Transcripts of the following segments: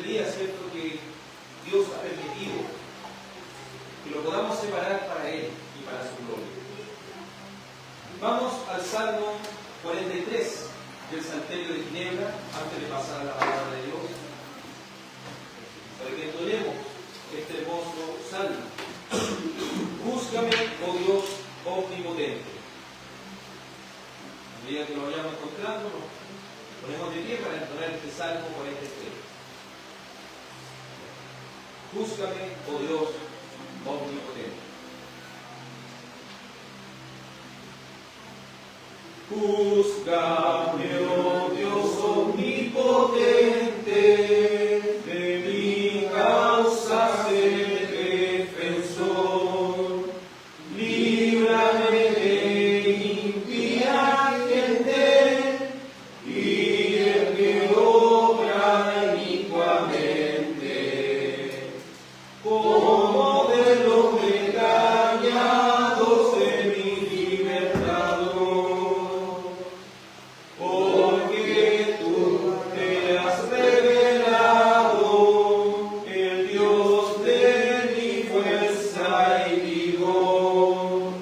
día, ¿cierto?, que Dios ha permitido que lo podamos separar para Él y para su gloria. Vamos al Salmo 43 del Salterio de Ginebra, antes de pasar a la palabra de Dios, para que entonemos este hermoso salmo. Búscame, oh Dios omnipotente. A medida que lo vayamos encontrando, nos ponemos de pie para entonar este Salmo 43. Búscame, oh Dios omnipotente. Búscame, oh Dios omnipotente, de mi causa sé defensor. Líbrame de impía gente y del que obra inicuamente, como de los engañados de mi libertador. Porque tú te has revelado, el Dios de mi fuerza y vigor.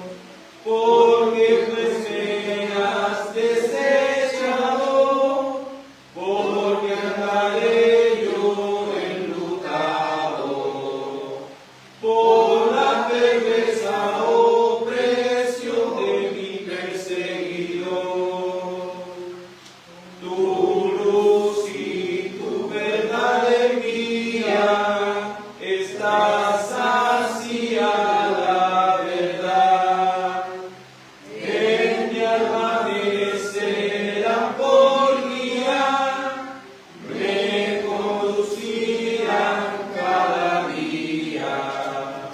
Porque pues me has desechado, porque andaré yo enlutado por la perversa opresión de mi perseguidor. Tu luz y tu verdad en mía está saciada la verdad. En mi alma me serán por guía, me conducirán cada día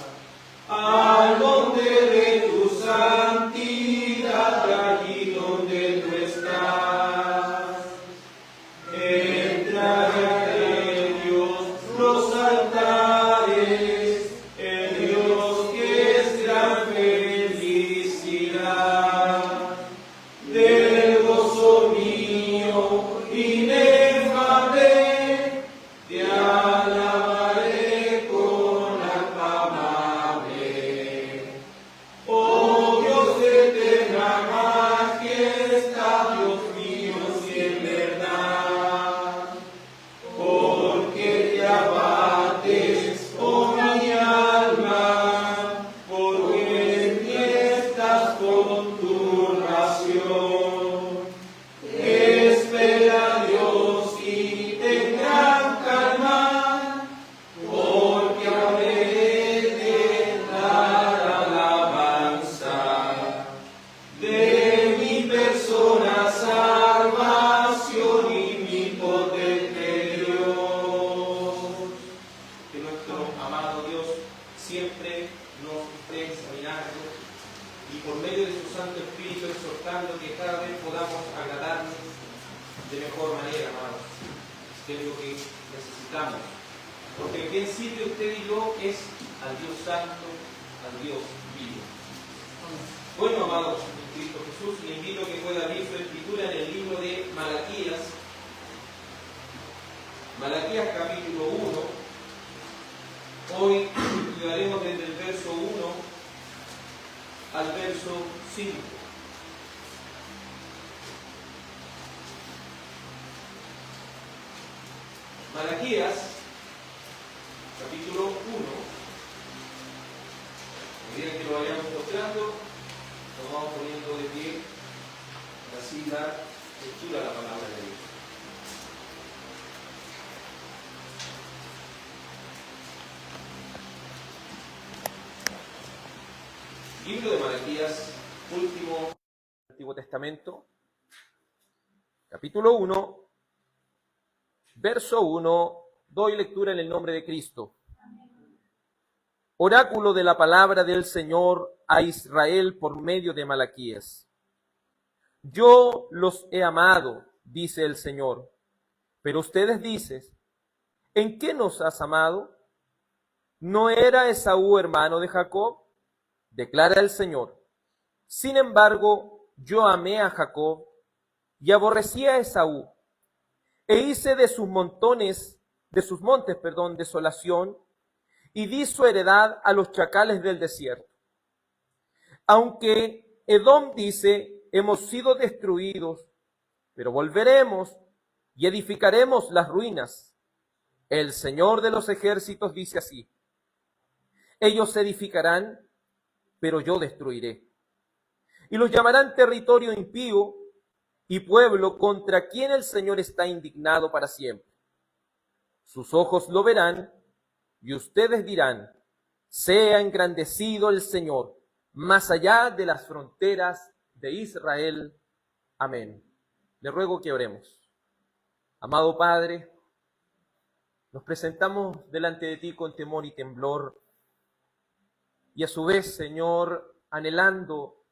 al monte de tu santidad, allí donde tú estás. Entraré, Dios, los altares, el Dios que es gran felicidad. Del gozo mío inefable, te alabaré con alma amable. Oh Dios de eterna majestad, Dios mío, si en verdad, porque te abates, oh mi alma, porque empiezas con turbación. Espera a Dios y tengan calma, porque habré de dar alabanza. De mi persona salvación y mi potente Dios. Que nuestro amado Dios siempre nos esté examinando y por medio de su Santo Espíritu exhortando que cada vez podamos agradarnos de mejor manera, amados. Que es lo que necesitamos. Porque quien sirve usted y yo es al Dios Santo, al Dios vivo. Bueno, amados en Cristo Jesús, le invito a que pueda abrir su escritura en el libro de Malaquías. Malaquías capítulo 1. Hoy estudiaremos desde el verso 1 al verso 5. Malaquías capítulo 1. A medida que lo vayamos mostrando, nos vamos poniendo de pie para así dar lectura a la palabra de Dios. Libro de Malaquías, último Antiguo Testamento, capítulo 1, verso 1, doy lectura en el nombre de Cristo. Oráculo de la palabra del Señor a Israel por medio de Malaquías. Yo los he amado, dice el Señor, pero ustedes dicen, ¿en qué nos has amado? ¿No era Esaú hermano de Jacob? Declara el Señor. Sin embargo, yo amé a Jacob y aborrecí a Esaú, e hice de sus montones desolación, y di su heredad a los chacales del desierto. Aunque Edom dice, hemos sido destruidos, pero volveremos y edificaremos las ruinas. El Señor de los ejércitos dice así, ellos edificarán, pero yo destruiré. Y los llamarán territorio impío y pueblo contra quien el Señor está indignado para siempre. Sus ojos lo verán y ustedes dirán, sea engrandecido el Señor, más allá de las fronteras de Israel. Amén. Le ruego que oremos. Amado Padre, nos presentamos delante de ti con temor y temblor, y a su vez, Señor, anhelando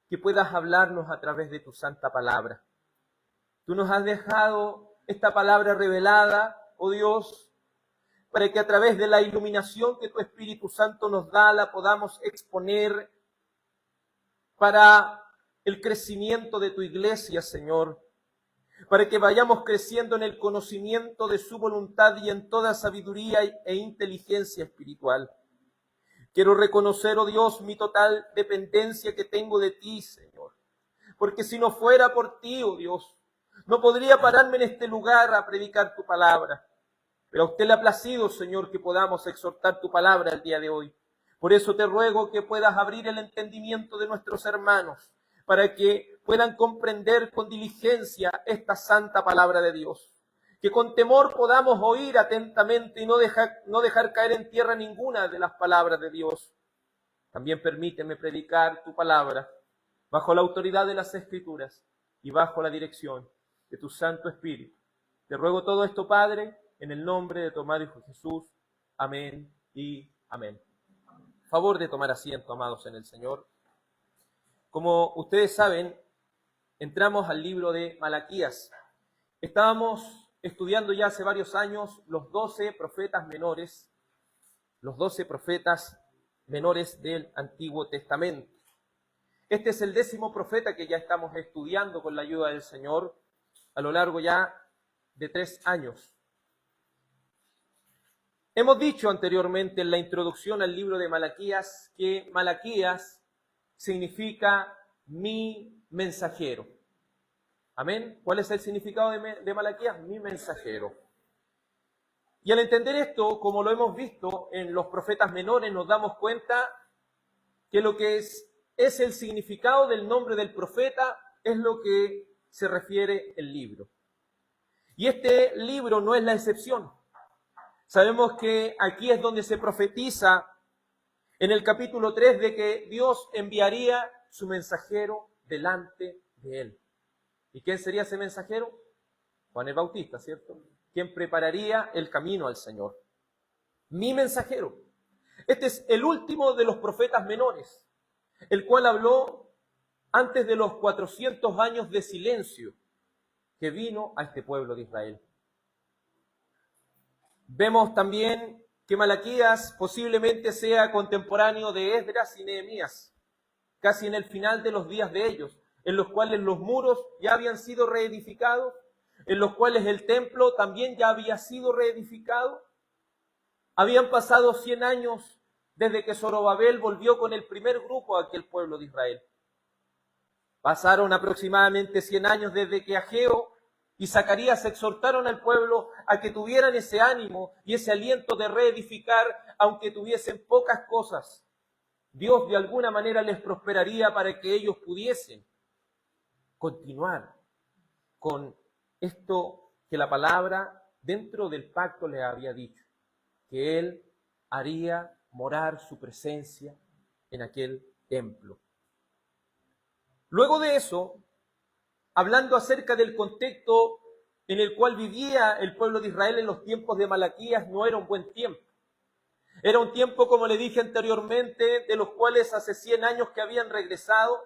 que puedas hablarnos a través de tu santa palabra. Tú nos has dejado esta palabra revelada, oh Dios, para que a través de la iluminación que tu Espíritu Santo nos da, la podamos exponer para el crecimiento de tu iglesia, Señor, para que vayamos creciendo en el conocimiento de su voluntad y en toda sabiduría e inteligencia espiritual. Quiero reconocer, oh Dios, mi total dependencia que tengo de ti, Señor, porque si no fuera por ti, oh Dios, no podría pararme en este lugar a predicar tu palabra. Pero a usted le ha placido, Señor, que podamos exhortar tu palabra el día de hoy. Por eso te ruego que puedas abrir el entendimiento de nuestros hermanos, para que puedan comprender con diligencia esta santa palabra de Dios. Que con temor podamos oír atentamente y no dejar caer en tierra ninguna de las palabras de Dios. También permíteme predicar tu palabra bajo la autoridad de las Escrituras y bajo la dirección de tu Santo Espíritu. Te ruego todo esto, Padre, en el nombre de tu amado Hijo Jesús. Amén y amén. Favor de tomar asiento, amados en el Señor. Como ustedes saben, entramos al libro de Malaquías. Estábamos estudiando ya hace varios años los 12 profetas menores, del Antiguo Testamento. Este es el 10º profeta que ya estamos estudiando con la ayuda del Señor a lo largo ya de 3 años. Hemos dicho anteriormente en la introducción al libro de Malaquías que Malaquías significa mi mensajero. Amén. ¿Cuál es el significado de Malaquías? Mi mensajero. Y al entender esto, como lo hemos visto en los profetas menores, nos damos cuenta que lo que es el significado del nombre del profeta es lo que se refiere el libro. Y este libro no es la excepción. Sabemos que aquí es donde se profetiza en el capítulo 3 de que Dios enviaría su mensajero delante de él. ¿Y quién sería ese mensajero? Juan el Bautista, ¿cierto? Quien prepararía el camino al Señor. Mi mensajero. Este es el último de los profetas menores, el cual habló antes de los 400 años de silencio que vino a este pueblo de Israel. Vemos también que Malaquías posiblemente sea contemporáneo de Esdras y Nehemías, casi en el final de los días de ellos, en los cuales los muros ya habían sido reedificados, en los cuales el templo también ya había sido reedificado. Habían pasado 100 años desde que Zorobabel volvió con el primer grupo a aquel pueblo de Israel. Pasaron aproximadamente 100 años desde que Ageo y Zacarías exhortaron al pueblo a que tuvieran ese ánimo y ese aliento de reedificar, aunque tuviesen pocas cosas. Dios de alguna manera les prosperaría para que ellos pudiesen continuar con esto que la palabra dentro del pacto les había dicho, que Él haría morar su presencia en aquel templo. Luego de eso, hablando acerca del contexto en el cual vivía el pueblo de Israel en los tiempos de Malaquías, no era un buen tiempo. Era un tiempo, como le dije anteriormente, de los cuales hace 100 años que habían regresado,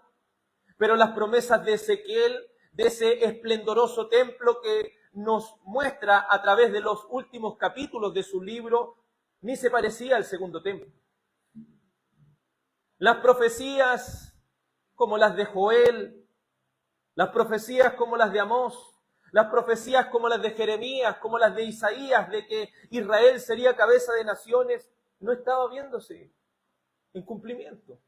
pero las promesas de Ezequiel, de ese esplendoroso templo que nos muestra a través de los últimos capítulos de su libro, ni se parecía al segundo templo. Las profecías como las de Joel, las profecías como las de Amós, Las profecías como las de Jeremías, como las de Isaías, de que Israel sería cabeza de naciones, no estaba viéndose en cumplimiento.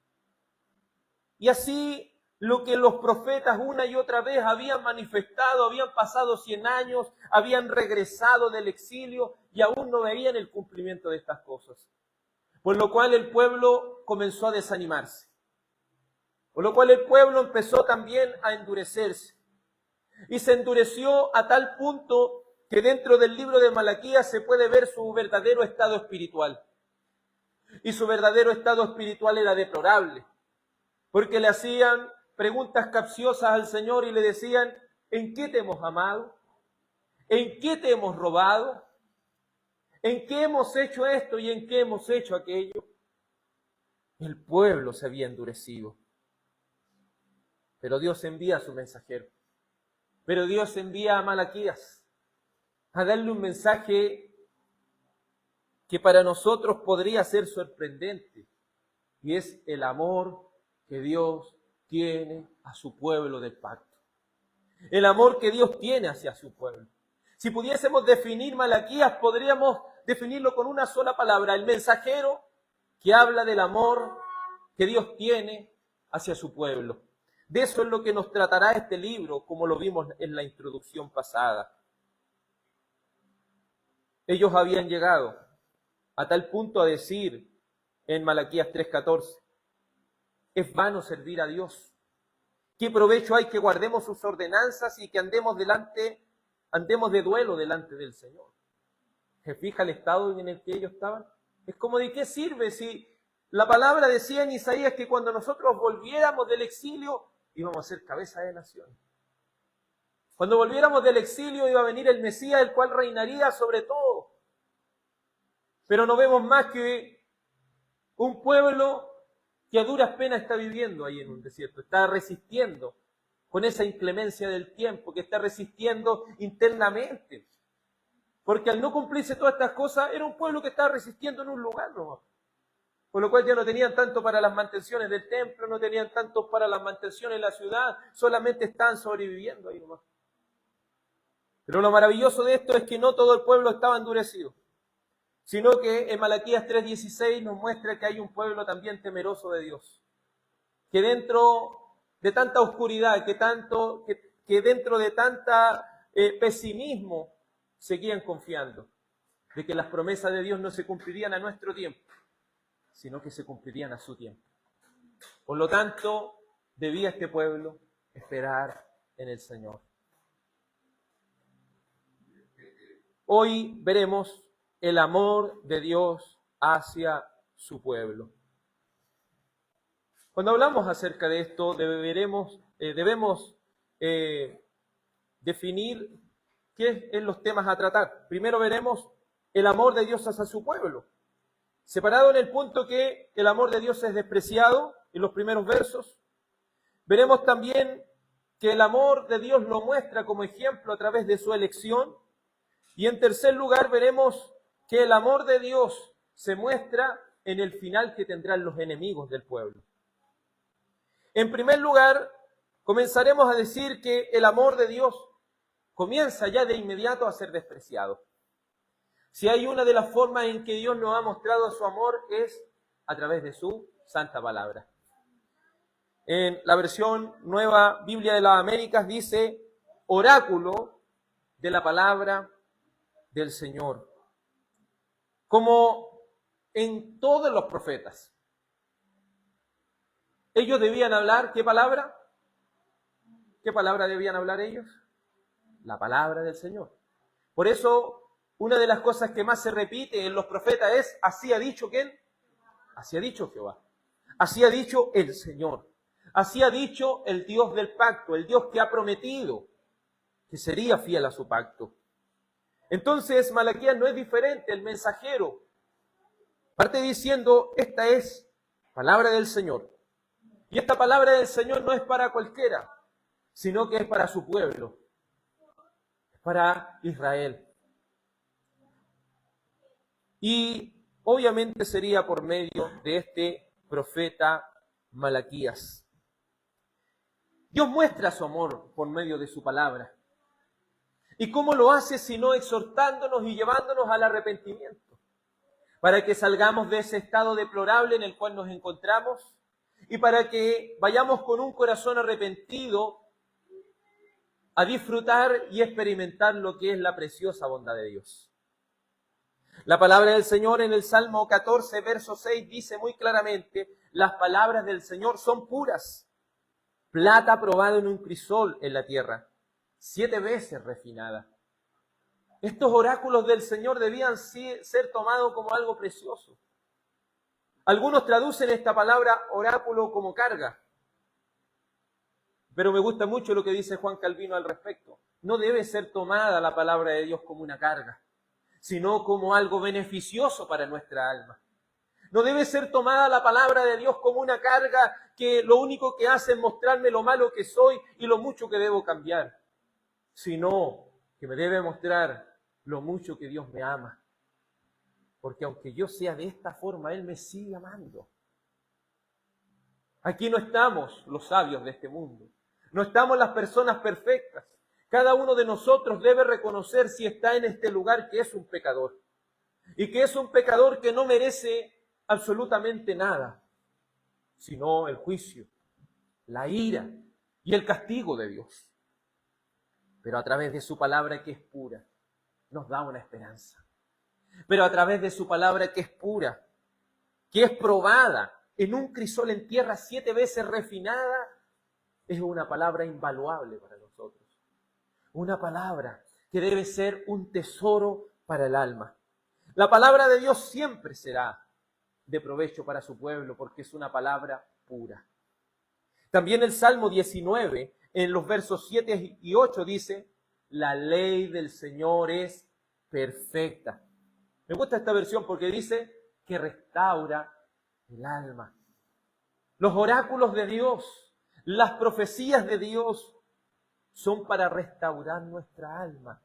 Y así lo que los profetas una y otra vez habían manifestado, habían pasado 100 años, habían regresado del exilio y aún no veían el cumplimiento de estas cosas. Por lo cual el pueblo comenzó a desanimarse. Por lo cual el pueblo empezó también a endurecerse. Y se endureció a tal punto que dentro del libro de Malaquías se puede ver su verdadero estado espiritual. Y su verdadero estado espiritual era deplorable, porque le hacían preguntas capciosas al Señor y le decían, ¿en qué te hemos amado? ¿En qué te hemos robado? ¿En qué hemos hecho esto y en qué hemos hecho aquello? El pueblo se había endurecido. Pero Dios envía a su mensajero. Pero Dios envía a Malaquías a darle un mensaje que para nosotros podría ser sorprendente. Y es el amor que Dios tiene a su pueblo del pacto. El amor que Dios tiene hacia su pueblo. Si pudiésemos definir Malaquías, podríamos definirlo con una sola palabra. El mensajero que habla del amor que Dios tiene hacia su pueblo. De eso es lo que nos tratará este libro, como lo vimos en la introducción pasada. Ellos habían llegado a tal punto a decir en Malaquías 3:14, es vano servir a Dios. ¿Qué provecho hay que guardemos sus ordenanzas y que andemos de duelo delante del Señor? ¿Se fija el estado en el que ellos estaban? Es como, ¿de qué sirve si la palabra decía en Isaías que cuando nosotros volviéramos del exilio íbamos a ser cabeza de nación? Cuando volviéramos del exilio iba a venir el Mesías, el cual reinaría sobre todo. Pero no vemos más que un pueblo que a duras penas está viviendo ahí en un desierto, está resistiendo con esa inclemencia del tiempo, que está resistiendo internamente. Porque al no cumplirse todas estas cosas, era un pueblo que estaba resistiendo en un lugar nomás. Por lo cual ya no tenían tanto para las mantenciones del templo, no tenían tanto para las mantenciones de la ciudad, solamente estaban sobreviviendo ahí nomás. Pero lo maravilloso de esto es que no todo el pueblo estaba endurecido, sino que en Malaquías 3:16 nos muestra que hay un pueblo también temeroso de Dios, que dentro de tanta oscuridad, que dentro de tanta pesimismo, seguían confiando de que las promesas de Dios no se cumplirían a nuestro tiempo, sino que se cumplirían a su tiempo. Por lo tanto, debía este pueblo esperar en el Señor. Hoy veremos el amor de Dios hacia su pueblo. Cuando hablamos acerca de esto, debemos definir qué son los temas a tratar. Primero veremos el amor de Dios hacia su pueblo, separado en el punto que el amor de Dios es despreciado en los primeros versos. Veremos también que el amor de Dios lo muestra como ejemplo a través de su elección. Y en tercer lugar veremos que el amor de Dios se muestra en el final que tendrán los enemigos del pueblo. En primer lugar, comenzaremos a decir que el amor de Dios comienza ya de inmediato a ser despreciado. Si hay una de las formas en que Dios nos ha mostrado su amor es a través de su santa palabra. En la versión Nueva Biblia de las Américas dice oráculo de la palabra del Señor. Como en todos los profetas. Ellos debían hablar, ¿qué palabra? ¿Qué palabra debían hablar ellos? La palabra del Señor. Por eso, una de las cosas que más se repite en los profetas es, así ha dicho ¿quién? Así ha dicho Jehová. Así ha dicho el Señor. Así ha dicho el Dios del pacto, el Dios que ha prometido que sería fiel a su pacto. Entonces, Malaquías no es diferente, el mensajero parte diciendo, esta es palabra del Señor. Y esta palabra del Señor no es para cualquiera, sino que es para su pueblo, es para Israel. Y obviamente sería por medio de este profeta Malaquías. Dios muestra su amor por medio de su palabra. ¿Y cómo lo hace sino exhortándonos y llevándonos al arrepentimiento? Para que salgamos de ese estado deplorable en el cual nos encontramos y para que vayamos con un corazón arrepentido a disfrutar y experimentar lo que es la preciosa bondad de Dios. La palabra del Señor en el Salmo 14, verso 6 dice muy claramente: las palabras del Señor son puras, plata probada en un crisol en la tierra, 7 veces refinada. Estos oráculos del Señor debían ser tomados como algo precioso. Algunos traducen esta palabra oráculo como carga, pero me gusta mucho lo que dice Juan Calvino al respecto. No debe ser tomada la palabra de Dios como una carga, sino como algo beneficioso para nuestra alma. No debe ser tomada la palabra de Dios como una carga que lo único que hace es mostrarme lo malo que soy y lo mucho que debo cambiar, sino que me debe mostrar lo mucho que Dios me ama. Porque aunque yo sea de esta forma, Él me sigue amando. Aquí no estamos los sabios de este mundo. No estamos las personas perfectas. Cada uno de nosotros debe reconocer si está en este lugar que es un pecador. Y que es un pecador que no merece absolutamente nada, sino el juicio, la ira y el castigo de Dios. Pero a través de su palabra que es pura, nos da una esperanza. Pero a través de su palabra que es pura, que es probada en un crisol en tierra 7 veces refinada, es una palabra invaluable para nosotros. Una palabra que debe ser un tesoro para el alma. La palabra de Dios siempre será de provecho para su pueblo porque es una palabra pura. También el Salmo 19, en los versos 7 y 8 dice: la ley del Señor es perfecta. Me gusta esta versión porque dice que restaura el alma. Los oráculos de Dios, las profecías de Dios son para restaurar nuestra alma.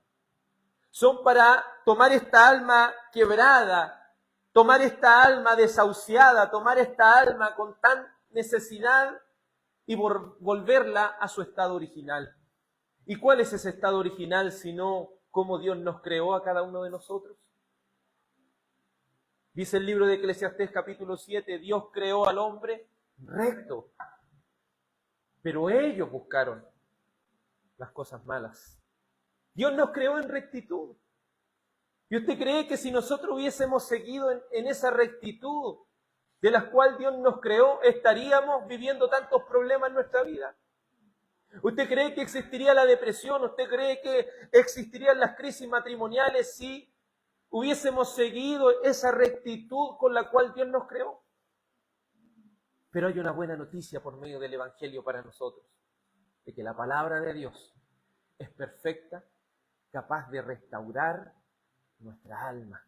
Son para tomar esta alma quebrada, tomar esta alma desahuciada, tomar esta alma con tan necesidad y volverla a su estado original. ¿Y cuál es ese estado original sino cómo Dios nos creó a cada uno de nosotros? Dice el libro de Eclesiastés capítulo 7, Dios creó al hombre recto, pero ellos buscaron las cosas malas. Dios nos creó en rectitud. ¿Y usted cree que si nosotros hubiésemos seguido en esa rectitud de la cual Dios nos creó, estaríamos viviendo tantos problemas en nuestra vida? ¿Usted cree que existiría la depresión? ¿Usted cree que existirían las crisis matrimoniales si hubiésemos seguido esa rectitud con la cual Dios nos creó? Pero hay una buena noticia por medio del Evangelio para nosotros, de que la palabra de Dios es perfecta, capaz de restaurar nuestra alma.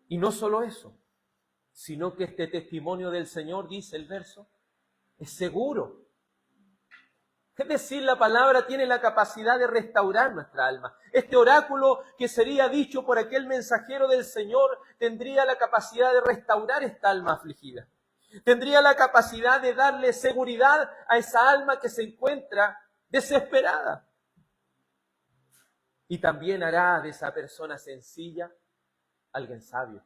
Y no solo eso, sino que este testimonio del Señor, dice el verso, es seguro. Es decir, la palabra tiene la capacidad de restaurar nuestra alma. Este oráculo que sería dicho por aquel mensajero del Señor tendría la capacidad de restaurar esta alma afligida. Tendría la capacidad de darle seguridad a esa alma que se encuentra desesperada. Y también hará de esa persona sencilla alguien sabio.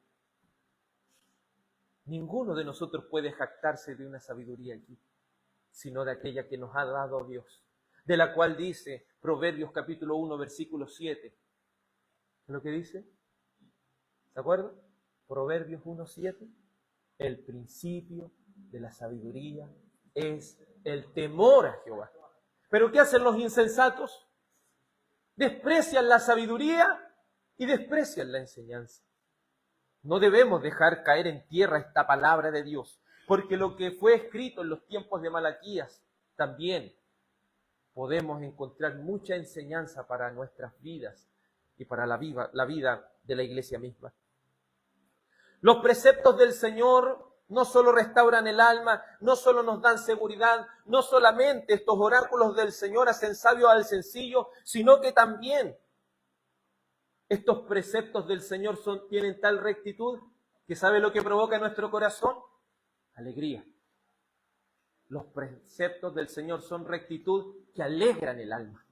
Ninguno de nosotros puede jactarse de una sabiduría aquí, sino de aquella que nos ha dado Dios, de la cual dice Proverbios capítulo 1, versículo 7. ¿Qué es lo que dice? ¿Se acuerdan? Proverbios 1, 7. El principio de la sabiduría es el temor a Jehová. ¿Pero qué hacen los insensatos? Desprecian la sabiduría y desprecian la enseñanza. No debemos dejar caer en tierra esta palabra de Dios, porque lo que fue escrito en los tiempos de Malaquías, también podemos encontrar mucha enseñanza para nuestras vidas y para la vida de la iglesia misma. Los preceptos del Señor no solo restauran el alma, no solo nos dan seguridad, no solamente estos oráculos del Señor hacen sabio al sencillo, sino que también estos preceptos del Señor tienen tal rectitud que ¿sabe lo que provoca en nuestro corazón? Alegría. Los preceptos del Señor son rectitud que alegran el alma,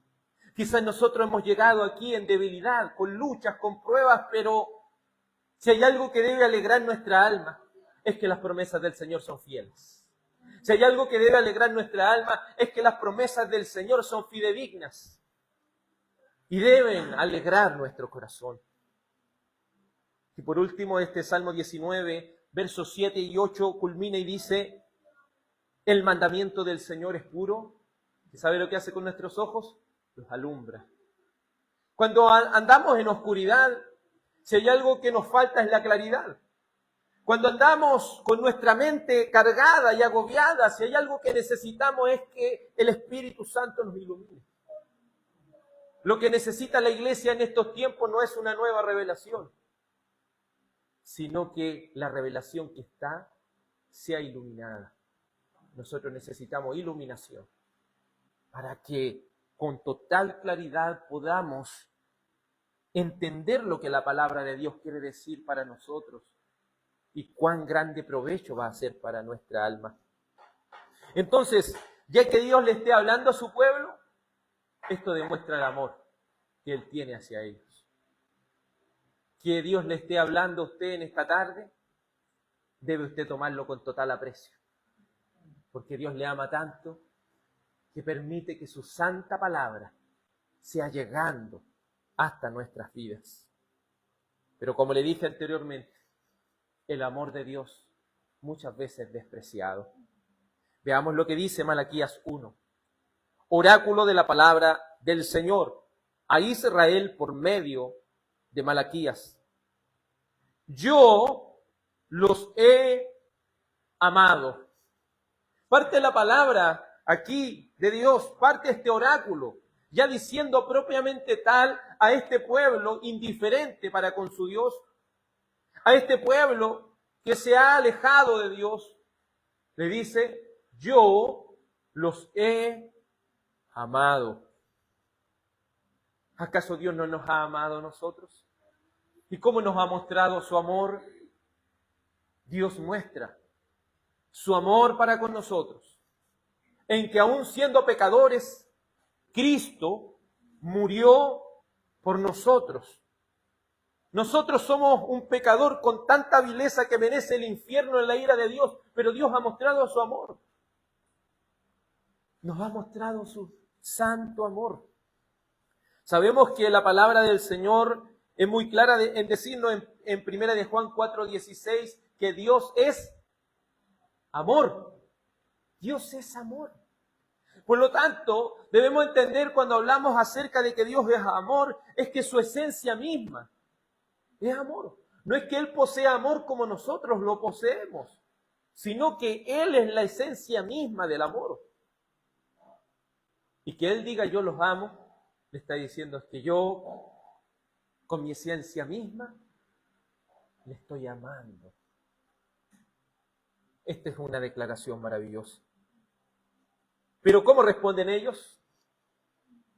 Quizás nosotros hemos llegado aquí en debilidad, con luchas, con pruebas, pero si hay algo que debe alegrar nuestra alma, es que las promesas del Señor son fieles. Si hay algo que debe alegrar nuestra alma, es que las promesas del Señor son fidedignas y deben alegrar nuestro corazón. Y por último, este Salmo 19, versos 7 y 8 culmina y dice: el mandamiento del Señor es puro. ¿Y sabe lo que hace con nuestros ojos? Los alumbra. Cuando andamos en oscuridad, si hay algo que nos falta es la claridad. Cuando andamos con nuestra mente cargada y agobiada, si hay algo que necesitamos es que el Espíritu Santo nos ilumine. Lo que necesita la iglesia en estos tiempos no es una nueva revelación, sino que la revelación que está sea iluminada. Nosotros necesitamos iluminación para que con total claridad podamos entender lo que la palabra de Dios quiere decir para nosotros y cuán grande provecho va a ser para nuestra alma. Entonces, ya que Dios le esté hablando a su pueblo, esto demuestra el amor que Él tiene hacia ellos. Que Dios le esté hablando a usted en esta tarde, debe usted tomarlo con total aprecio, porque Dios le ama tanto que permite que su santa palabra sea llegando hasta nuestras vidas. Pero como le dije anteriormente, el amor de Dios muchas veces es despreciado. Veamos lo que dice Malaquías 1. Oráculo de la palabra del Señor a Israel por medio de Malaquías. Yo los he amado. Parte de la palabra aquí de Dios, parte este oráculo, ya diciendo propiamente tal a este pueblo indiferente para con su Dios, a este pueblo que se ha alejado de Dios, le dice: yo los he amado. ¿Acaso Dios no nos ha amado a nosotros? ¿Y cómo nos ha mostrado su amor? Dios muestra su amor para con nosotros, en que aún siendo pecadores, Cristo murió por nosotros. Nosotros somos un pecador con tanta vileza que merece el infierno en la ira de Dios, pero Dios ha mostrado su amor. Nos ha mostrado su santo amor. Sabemos que la palabra del Señor es muy clara en decirnos en 1 de Juan 4:16 que Dios es amor. Dios es amor. Por lo tanto, debemos entender cuando hablamos acerca de que Dios es amor, es que su esencia misma es amor. No es que Él posea amor como nosotros lo poseemos, sino que Él es la esencia misma del amor. Y que Él diga yo los amo, le está diciendo es que yo, con mi esencia misma, le estoy amando. Esta es una declaración maravillosa. Pero ¿cómo responden ellos?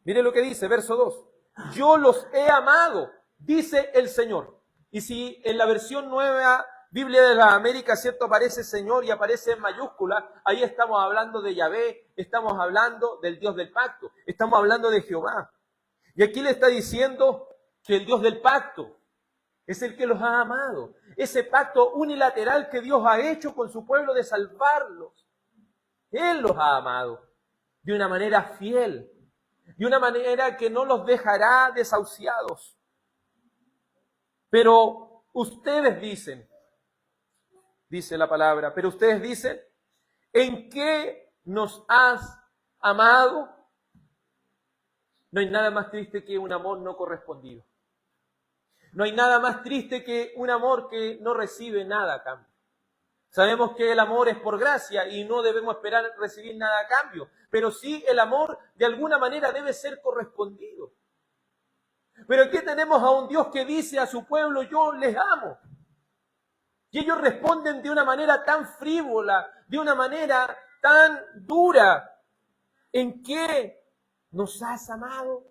Mire lo que dice, verso 2. Yo los he amado, dice el Señor. Y si en la versión nueva Biblia de las Américas, ¿cierto?, aparece Señor y aparece en mayúscula, ahí estamos hablando de Yahvé, estamos hablando del Dios del pacto, estamos hablando de Jehová. Y aquí le está diciendo que el Dios del pacto es el que los ha amado. Ese pacto unilateral que Dios ha hecho con su pueblo de salvarlos. Él los ha amado de una manera fiel, de una manera que no los dejará desahuciados. Pero ustedes dicen, dice la palabra, pero ustedes dicen, ¿en qué nos has amado? No hay nada más triste que un amor no correspondido. No hay nada más triste que un amor que no recibe nada a cambio. Sabemos que el amor es por gracia y no debemos esperar recibir nada a cambio, pero sí el amor de alguna manera debe ser correspondido. Pero aquí tenemos a un Dios que dice a su pueblo, yo les amo. Y ellos responden de una manera tan frívola, de una manera tan dura. ¿En qué nos has amado?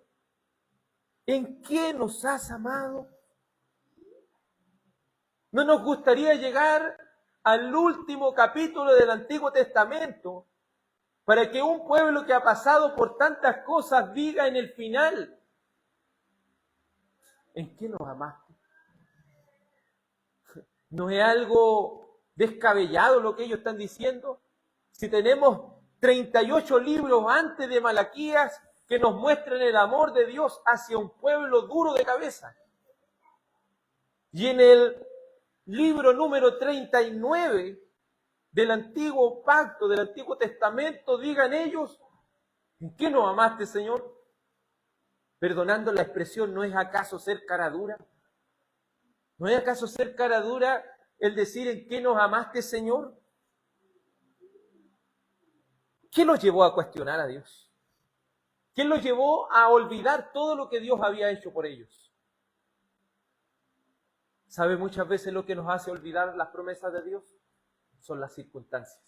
¿En qué nos has amado? ¿No nos gustaría llegar al último capítulo del Antiguo Testamento para que un pueblo que ha pasado por tantas cosas diga en el final, ¿en qué nos amaste? ¿No es algo descabellado lo que ellos están diciendo? Si tenemos 38 libros antes de Malaquías que nos muestran el amor de Dios hacia un pueblo duro de cabeza. Y en el libro número 39 del Antiguo Pacto, del Antiguo Testamento, digan ellos, ¿en qué nos amaste, Señor? Perdonando la expresión, ¿no es acaso ser cara dura? ¿No es acaso ser cara dura el decir en qué nos amaste, Señor? ¿Qué los llevó a cuestionar a Dios? ¿Quién los llevó a olvidar todo lo que Dios había hecho por ellos? ¿Sabe muchas veces lo que nos hace olvidar las promesas de Dios? Son las circunstancias.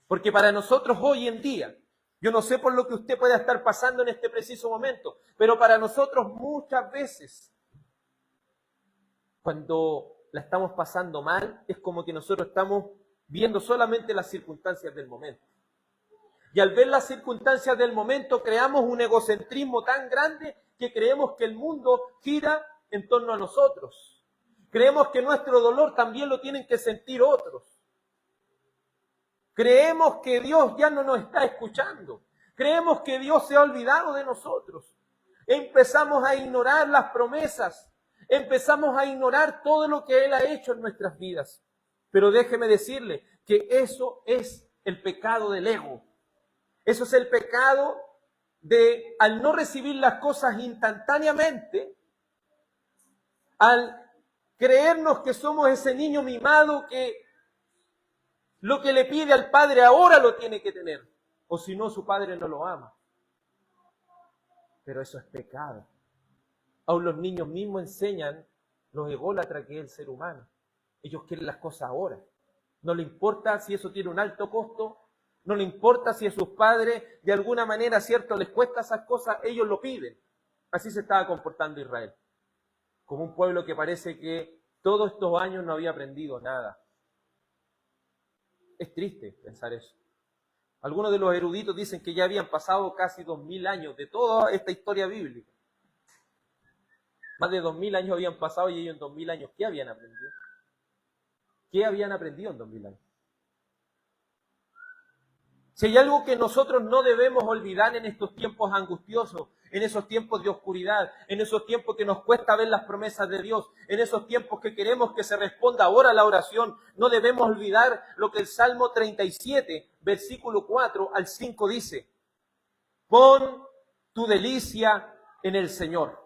Porque para nosotros hoy en día, yo no sé por lo que usted pueda estar pasando en este preciso momento, pero para nosotros muchas veces, cuando la estamos pasando mal, es como que nosotros estamos viendo solamente las circunstancias del momento. Y al ver las circunstancias del momento, creamos un egocentrismo tan grande que creemos que el mundo gira en torno a nosotros. Creemos que nuestro dolor también lo tienen que sentir otros. Creemos que Dios ya no nos está escuchando. Creemos que Dios se ha olvidado de nosotros. Empezamos a ignorar las promesas. Empezamos a ignorar todo lo que Él ha hecho en nuestras vidas. Pero déjeme decirle que eso es el pecado del ego. Eso es el pecado de, al no recibir las cosas instantáneamente, al creernos que somos ese niño mimado que lo que le pide al padre ahora lo tiene que tener, o si no, su padre no lo ama. Pero eso es pecado. Aún los niños mismos enseñan los ególatras que es el ser humano. Ellos quieren las cosas ahora. No le importa si eso tiene un alto costo, no le importa si a sus padres de alguna manera, cierto, les cuesta esas cosas, ellos lo piden. Así se estaba comportando Israel. Como un pueblo que parece que todos estos años no había aprendido nada. Es triste pensar eso. Algunos de los eruditos dicen que ya habían pasado casi 2000 años de toda esta historia bíblica. Más de 2000 años habían pasado y ellos en 2000 años, ¿qué habían aprendido? ¿Qué habían aprendido en 2000 años? Si hay algo que nosotros no debemos olvidar en estos tiempos angustiosos, en esos tiempos de oscuridad, en esos tiempos que nos cuesta ver las promesas de Dios, en esos tiempos que queremos que se responda ahora a la oración, no debemos olvidar lo que el Salmo 37, versículo 4 al 5 dice: pon tu delicia en el Señor.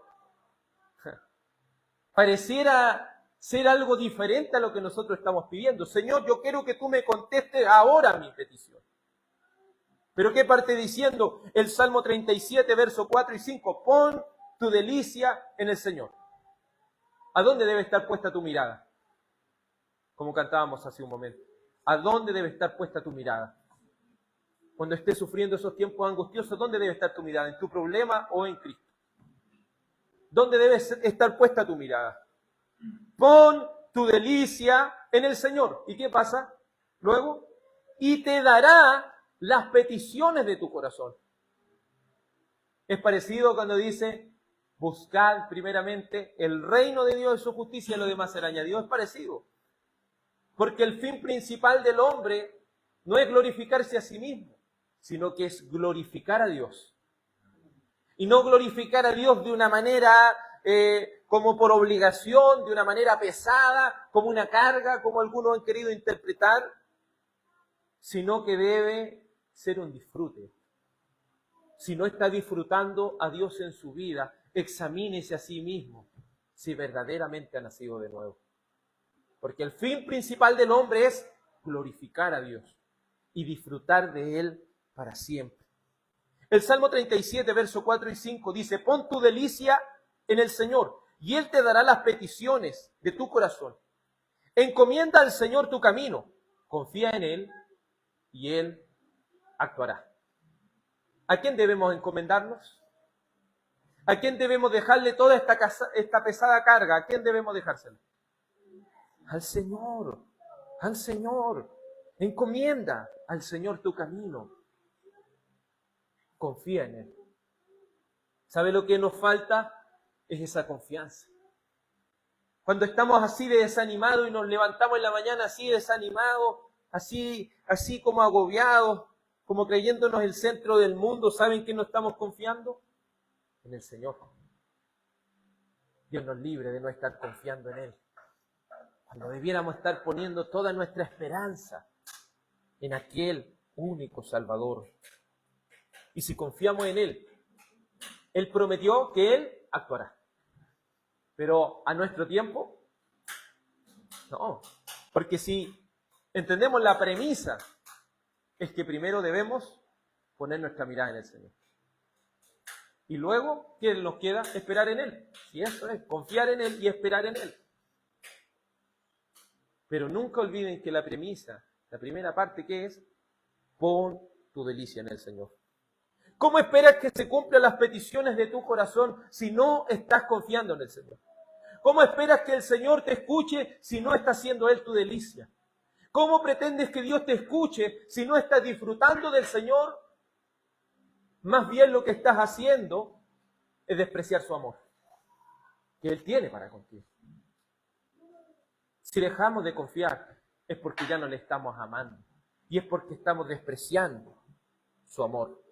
Pareciera ser algo diferente a lo que nosotros estamos pidiendo. Señor, yo quiero que tú me contestes ahora mi petición. Pero ¿qué parte diciendo el Salmo 37, versos 4 y 5? Pon tu delicia en el Señor. ¿A dónde debe estar puesta tu mirada? Como cantábamos hace un momento. ¿A dónde debe estar puesta tu mirada? Cuando estés sufriendo esos tiempos angustiosos, ¿dónde debe estar tu mirada? ¿En tu problema o en Cristo? ¿Dónde debe estar puesta tu mirada? Pon tu delicia en el Señor. ¿Y qué pasa? Luego, y te dará las peticiones de tu corazón. Es parecido cuando dice, buscad primeramente el reino de Dios y su justicia y lo demás será añadido. Es parecido. Porque el fin principal del hombre no es glorificarse a sí mismo, sino que es glorificar a Dios. Y no glorificar a Dios de una manera como por obligación, de una manera pesada, como una carga, como algunos han querido interpretar, sino que debe ser un disfrute. Si no está disfrutando a Dios en su vida, examínese a sí mismo si verdaderamente ha nacido de nuevo. Porque el fin principal del hombre es glorificar a Dios y disfrutar de Él para siempre. El Salmo 37, versos 4 y 5 dice, pon tu delicia en el Señor y Él te dará las peticiones de tu corazón. Encomienda al Señor tu camino, confía en Él y Él actuará. ¿A quién debemos encomendarnos? ¿A quién debemos dejarle toda esta pesada carga? ¿A quién debemos dejársela? Al Señor, al Señor. Encomienda al Señor tu camino. Confía en Él. ¿Sabe lo que nos falta? Es esa confianza. Cuando estamos así de desanimados y nos levantamos en la mañana así desanimados, así como agobiados, como creyéndonos el centro del mundo, ¿saben qué no estamos confiando? En el Señor. Dios nos libre de no estar confiando en Él. Cuando debiéramos estar poniendo toda nuestra esperanza en aquel único Salvador. Y si confiamos en Él, Él prometió que Él actuará. Pero a nuestro tiempo, no. Porque si entendemos la premisa, es que primero debemos poner nuestra mirada en el Señor. Y luego, ¿qué nos queda? Esperar en Él. Y eso es, confiar en Él y esperar en Él. Pero nunca olviden que la premisa, la primera parte, ¿qué es? Pon tu delicia en el Señor. ¿Cómo esperas que se cumplan las peticiones de tu corazón si no estás confiando en el Señor? ¿Cómo esperas que el Señor te escuche si no está siendo Él tu delicia? ¿Cómo pretendes que Dios te escuche si no estás disfrutando del Señor? Más bien lo que estás haciendo es despreciar su amor que Él tiene para contigo. Si dejamos de confiar es porque ya no le estamos amando y es porque estamos despreciando su amor.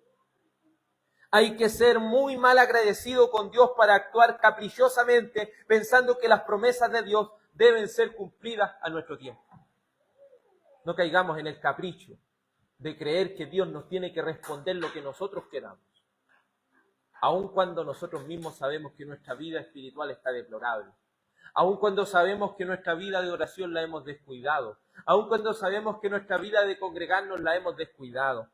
Hay que ser muy mal agradecido con Dios para actuar caprichosamente pensando que las promesas de Dios deben ser cumplidas a nuestro tiempo. No caigamos en el capricho de creer que Dios nos tiene que responder lo que nosotros queramos, aun cuando nosotros mismos sabemos que nuestra vida espiritual está deplorable, aun cuando sabemos que nuestra vida de oración la hemos descuidado, aun cuando sabemos que nuestra vida de congregarnos la hemos descuidado.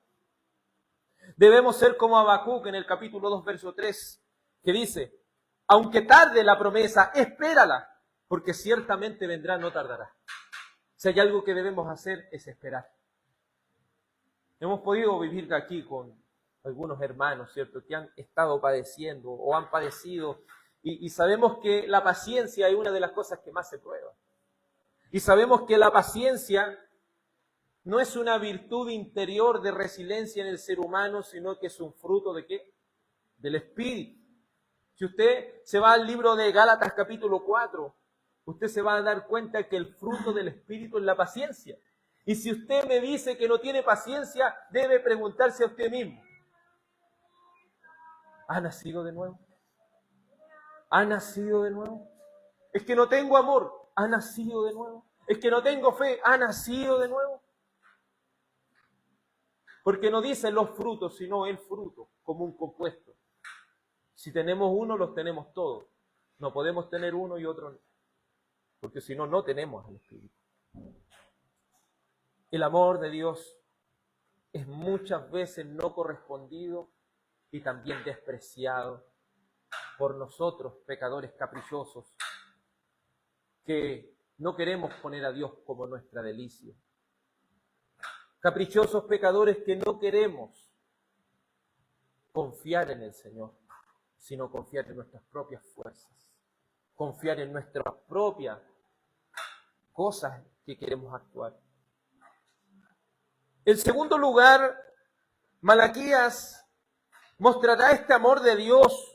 Debemos ser como Habacuc en el capítulo 2, verso 3, que dice, aunque tarde la promesa, espérala, porque ciertamente vendrá, no tardará. Si hay algo que debemos hacer es esperar. Hemos podido vivir aquí con algunos hermanos, ¿cierto?, que han estado padeciendo o han padecido y sabemos que la paciencia es una de las cosas que más se prueba. Y sabemos que la paciencia no es una virtud interior de resiliencia en el ser humano, sino que es un fruto ¿de qué? Del Espíritu. Si usted se va al libro de Gálatas capítulo 4, usted se va a dar cuenta que el fruto del Espíritu es la paciencia. Y si usted me dice que no tiene paciencia, debe preguntarse a usted mismo, ¿ha nacido de nuevo? ¿Ha nacido de nuevo? Es que no tengo amor, ¿ha nacido de nuevo? Es que no tengo fe, ¿ha nacido de nuevo? Porque no dice los frutos, sino el fruto, como un compuesto. Si tenemos uno, los tenemos todos. No podemos tener uno y otro no. Porque si no, no tenemos al Espíritu. El amor de Dios es muchas veces no correspondido y también despreciado por nosotros, pecadores caprichosos, que no queremos poner a Dios como nuestra delicia. Caprichosos pecadores que no queremos confiar en el Señor, sino confiar en nuestras propias fuerzas, confiar en nuestras propias cosas que queremos actuar. En segundo lugar, Malaquías mostrará este amor de Dios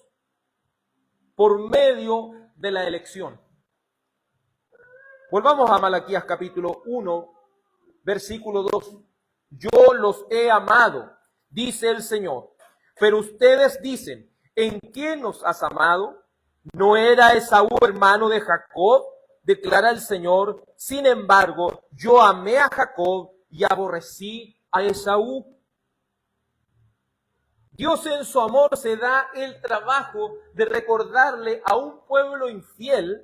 por medio de la elección. Volvamos a Malaquías capítulo 1, versículo 2. Yo los he amado, dice el Señor, pero ustedes dicen, ¿en qué nos has amado? ¿No era Esaú hermano de Jacob? Declara el Señor. Sin embargo, yo amé a Jacob y aborrecí a Esaú. Dios en su amor se da el trabajo de recordarle a un pueblo infiel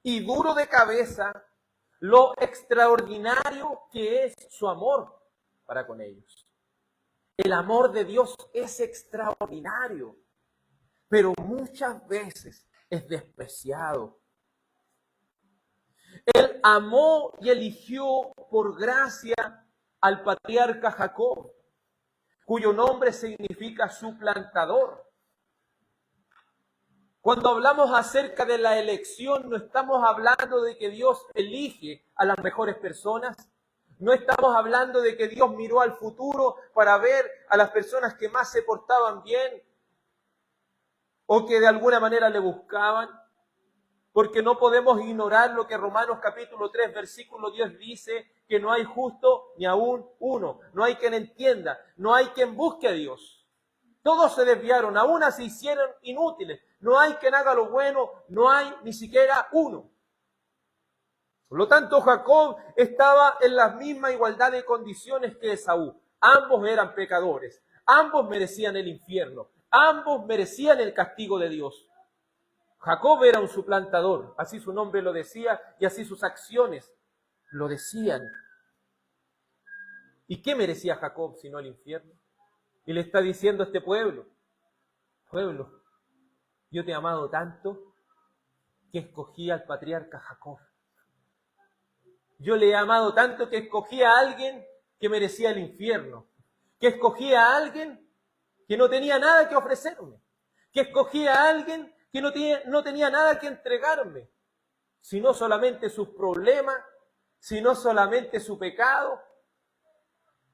y duro de cabeza lo extraordinario que es su amor para con ellos. El amor de Dios es extraordinario, pero muchas veces es despreciado. Él amó y eligió por gracia al patriarca Jacob, cuyo nombre significa suplantador. Cuando hablamos acerca de la elección, no estamos hablando de que Dios elige a las mejores personas, No estamos hablando de que Dios miró al futuro para ver a las personas que más se portaban bien o que de alguna manera le buscaban, porque no podemos ignorar lo que Romanos capítulo 3, versículo 10 dice, que no hay justo ni aún uno, no hay quien entienda, no hay quien busque a Dios. Todos se desviaron, aún se hicieron inútiles, no hay quien haga lo bueno, no hay ni siquiera uno. Por lo tanto, Jacob estaba en la misma igualdad de condiciones que Esaú. Ambos eran pecadores, ambos merecían el infierno, ambos merecían el castigo de Dios. Jacob era un suplantador, así su nombre lo decía y así sus acciones lo decían. ¿Y qué merecía Jacob sino el infierno? Y le está diciendo a este pueblo, yo te he amado tanto que escogí al patriarca Jacob. Yo le he amado tanto que escogí a alguien que merecía el infierno, que escogí a alguien que no tenía nada que ofrecerme, que escogí a alguien que no tenía nada que entregarme, sino solamente sus problemas, sino solamente su pecado.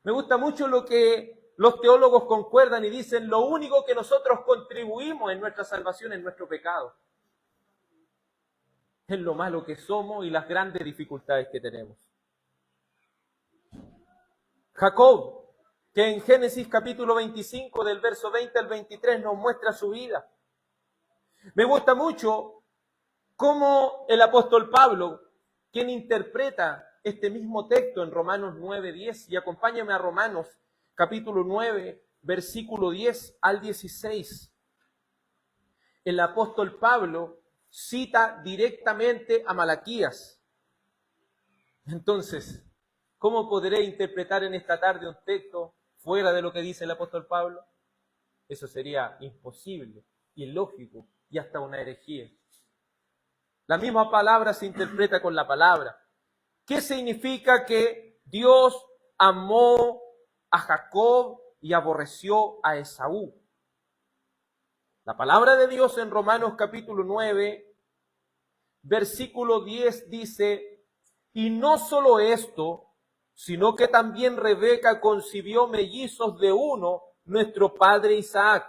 Me gusta mucho lo que los teólogos concuerdan y dicen, lo único que nosotros contribuimos en nuestra salvación es nuestro pecado. Es lo malo que somos y las grandes dificultades que tenemos. Jacob, que en Génesis capítulo 25, del verso 20 al 23, nos muestra su vida. Me gusta mucho cómo el apóstol Pablo, quien interpreta este mismo texto en Romanos 9:10, y acompáñame a Romanos capítulo 9, versículo 10 al 16. El apóstol Pablo cita directamente a Malaquías. Entonces, ¿cómo podré interpretar en esta tarde un texto fuera de lo que dice el apóstol Pablo? Eso sería imposible, ilógico y hasta una herejía. La misma palabra se interpreta con la palabra. ¿Qué significa que Dios amó a Jacob y aborreció a Esaú? La palabra de Dios en Romanos capítulo 9, versículo 10 dice, y no solo esto, sino que también Rebeca concibió mellizos de uno, nuestro padre Isaac.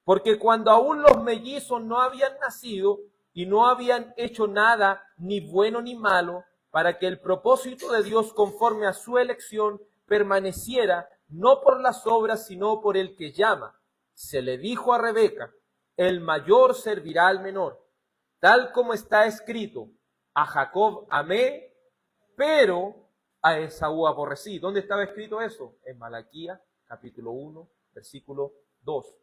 Porque cuando aún los mellizos no habían nacido y no habían hecho nada, ni bueno ni malo, para que el propósito de Dios conforme a su elección permaneciera, no por las obras, sino por el que llama, se le dijo a Rebeca, el mayor servirá al menor, tal como está escrito, a Jacob amé, pero a Esaú aborrecí. ¿Dónde estaba escrito eso? En Malaquías, capítulo 1, versículo 2.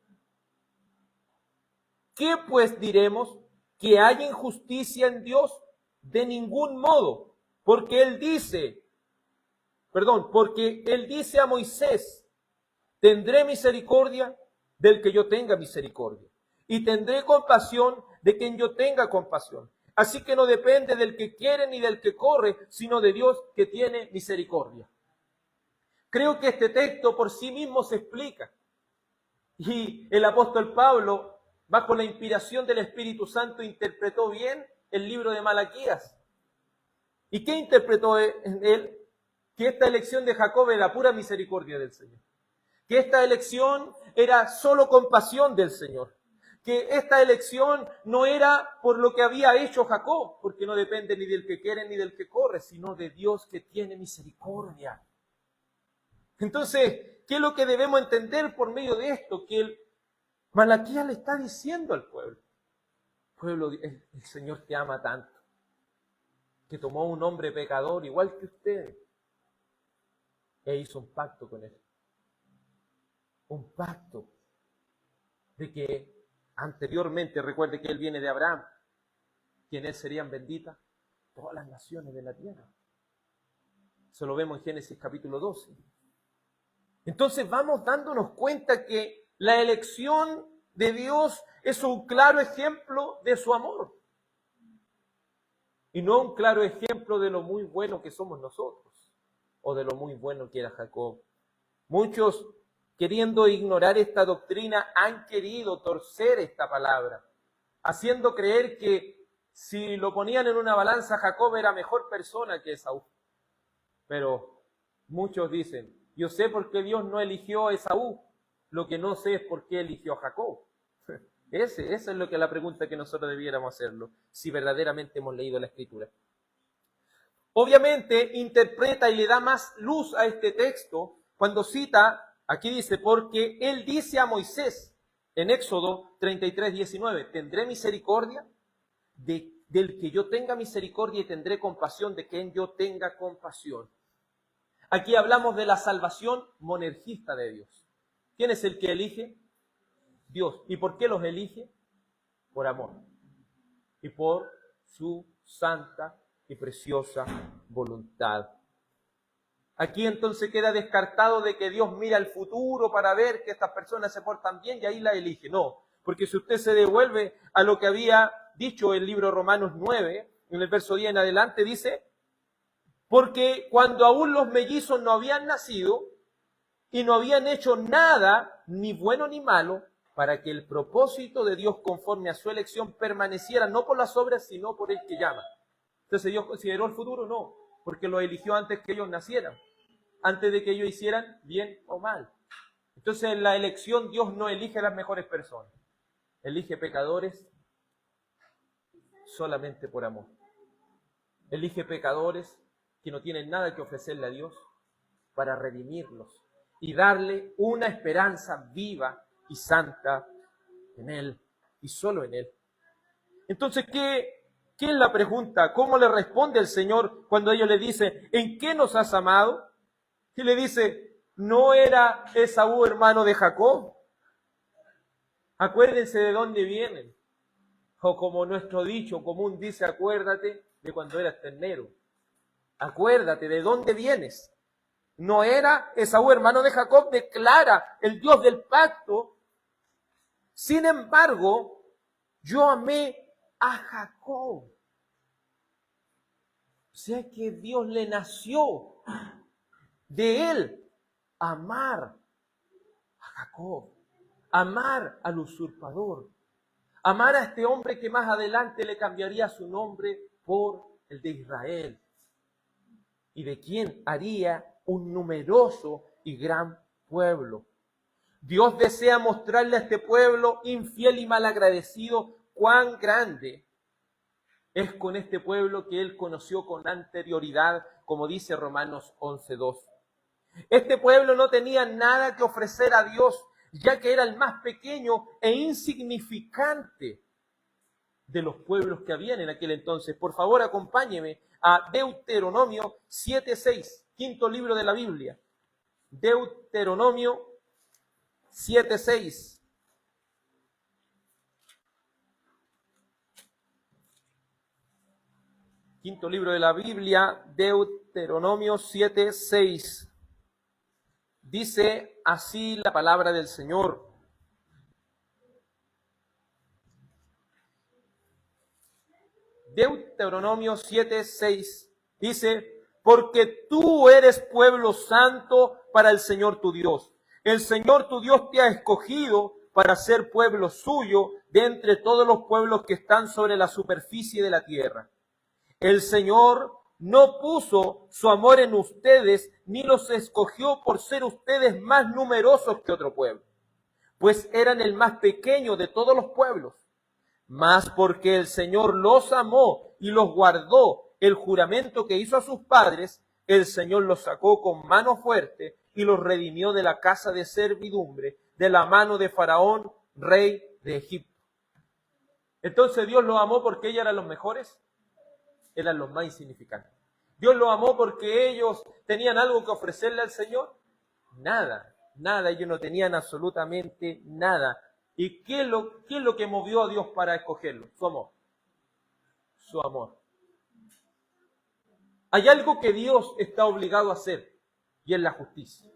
¿Qué pues diremos? ¿Que hay injusticia en Dios? De ningún modo, porque Él dice a Moisés, tendré misericordia del que yo tenga misericordia, y tendré compasión de quien yo tenga compasión. Así que no depende del que quiere ni del que corre, sino de Dios que tiene misericordia. Creo que este texto por sí mismo se explica. Y el apóstol Pablo, bajo la inspiración del Espíritu Santo, interpretó bien el libro de Malaquías. ¿Y qué interpretó en él? Que esta elección de Jacob era pura misericordia del Señor. Que esta elección era solo compasión del Señor. Que esta elección no era por lo que había hecho Jacob, porque no depende ni del que quiere ni del que corre, sino de Dios que tiene misericordia. Entonces, ¿qué es lo que debemos entender por medio de esto? Que el Malaquías le está diciendo al pueblo, el Señor te ama tanto, que tomó un hombre pecador igual que ustedes e hizo un pacto con él. Un pacto de que anteriormente, recuerde que él viene de Abraham, que en él serían benditas todas las naciones de la tierra. Eso lo vemos en Génesis capítulo 12. Entonces vamos dándonos cuenta que la elección de Dios es un claro ejemplo de su amor. Y no un claro ejemplo de lo muy bueno que somos nosotros, o de lo muy bueno que era Jacob. Muchos, queriendo ignorar esta doctrina, han querido torcer esta palabra, haciendo creer que si lo ponían en una balanza, Jacob era mejor persona que Esaú. Pero muchos dicen, yo sé por qué Dios no eligió a Esaú, lo que no sé es por qué eligió a Jacob. Esa es lo que la pregunta que nosotros debiéramos hacerlo, si verdaderamente hemos leído la Escritura. Obviamente interpreta y le da más luz a este texto cuando cita, aquí dice, porque él dice a Moisés en Éxodo 33:19, tendré misericordia del que yo tenga misericordia y tendré compasión de quien yo tenga compasión. Aquí hablamos de la salvación monergista de Dios. ¿Quién es el que elige? Dios. ¿Y por qué los elige? Por amor y por su santa y preciosa voluntad. Aquí entonces queda descartado de que Dios mira el futuro para ver que estas personas se portan bien y ahí la elige. No, porque si usted se devuelve a lo que había dicho el libro Romanos 9, en el verso 10 en adelante, dice, porque cuando aún los mellizos no habían nacido y no habían hecho nada, ni bueno ni malo, para que el propósito de Dios conforme a su elección permaneciera no por las obras, sino por el que llama. Entonces Dios consideró el futuro, no, porque lo eligió antes que ellos nacieran, antes de que ellos hicieran bien o mal. Entonces en la elección Dios no elige a las mejores personas, elige pecadores solamente por amor. Elige pecadores que no tienen nada que ofrecerle a Dios para redimirlos y darle una esperanza viva y santa en Él y solo en Él. Entonces, ¿qué es la pregunta? ¿Cómo le responde el Señor cuando ellos le dicen, ¿en qué nos has amado? Y le dice, ¿no era Esaú hermano de Jacob? Acuérdense de dónde vienen. O como nuestro dicho común dice, acuérdate de cuando eras ternero. Acuérdate de dónde vienes. ¿No era Esaú hermano de Jacob? Declara el Dios del pacto. Sin embargo, yo amé a Jacob. O sea que Dios le nació de él amar a Jacob, amar al usurpador, amar a este hombre que más adelante le cambiaría su nombre por el de Israel y de quien haría un numeroso y gran pueblo. Dios desea mostrarle a este pueblo infiel y malagradecido cuán grande es con este pueblo que él conoció con anterioridad, como dice Romanos 11:2. Este pueblo no tenía nada que ofrecer a Dios, ya que era el más pequeño e insignificante de los pueblos que habían en aquel entonces. Por favor, acompáñeme a Deuteronomio 7:6, quinto libro de la Biblia. Deuteronomio 7:6. Quinto libro de la Biblia, Deuteronomio 7:6. Dice así la palabra del Señor. Deuteronomio 7:6 dice, porque tú eres pueblo santo para el Señor tu Dios. El Señor tu Dios te ha escogido para ser pueblo suyo de entre todos los pueblos que están sobre la superficie de la tierra. El Señor no puso su amor en ustedes, ni los escogió por ser ustedes más numerosos que otro pueblo, pues eran el más pequeño de todos los pueblos. Mas porque el Señor los amó y los guardó el juramento que hizo a sus padres, el Señor los sacó con mano fuerte y los redimió de la casa de servidumbre, de la mano de Faraón, rey de Egipto. Entonces Dios los amó porque ellos eran los mejores, eran los más insignificantes. Dios los amó porque ellos tenían algo que ofrecerle al Señor. Nada, ellos no tenían absolutamente nada. ¿Y qué es lo que movió a Dios para escogerlo? Su amor. Su amor. Hay algo que Dios está obligado a hacer, y es la justicia.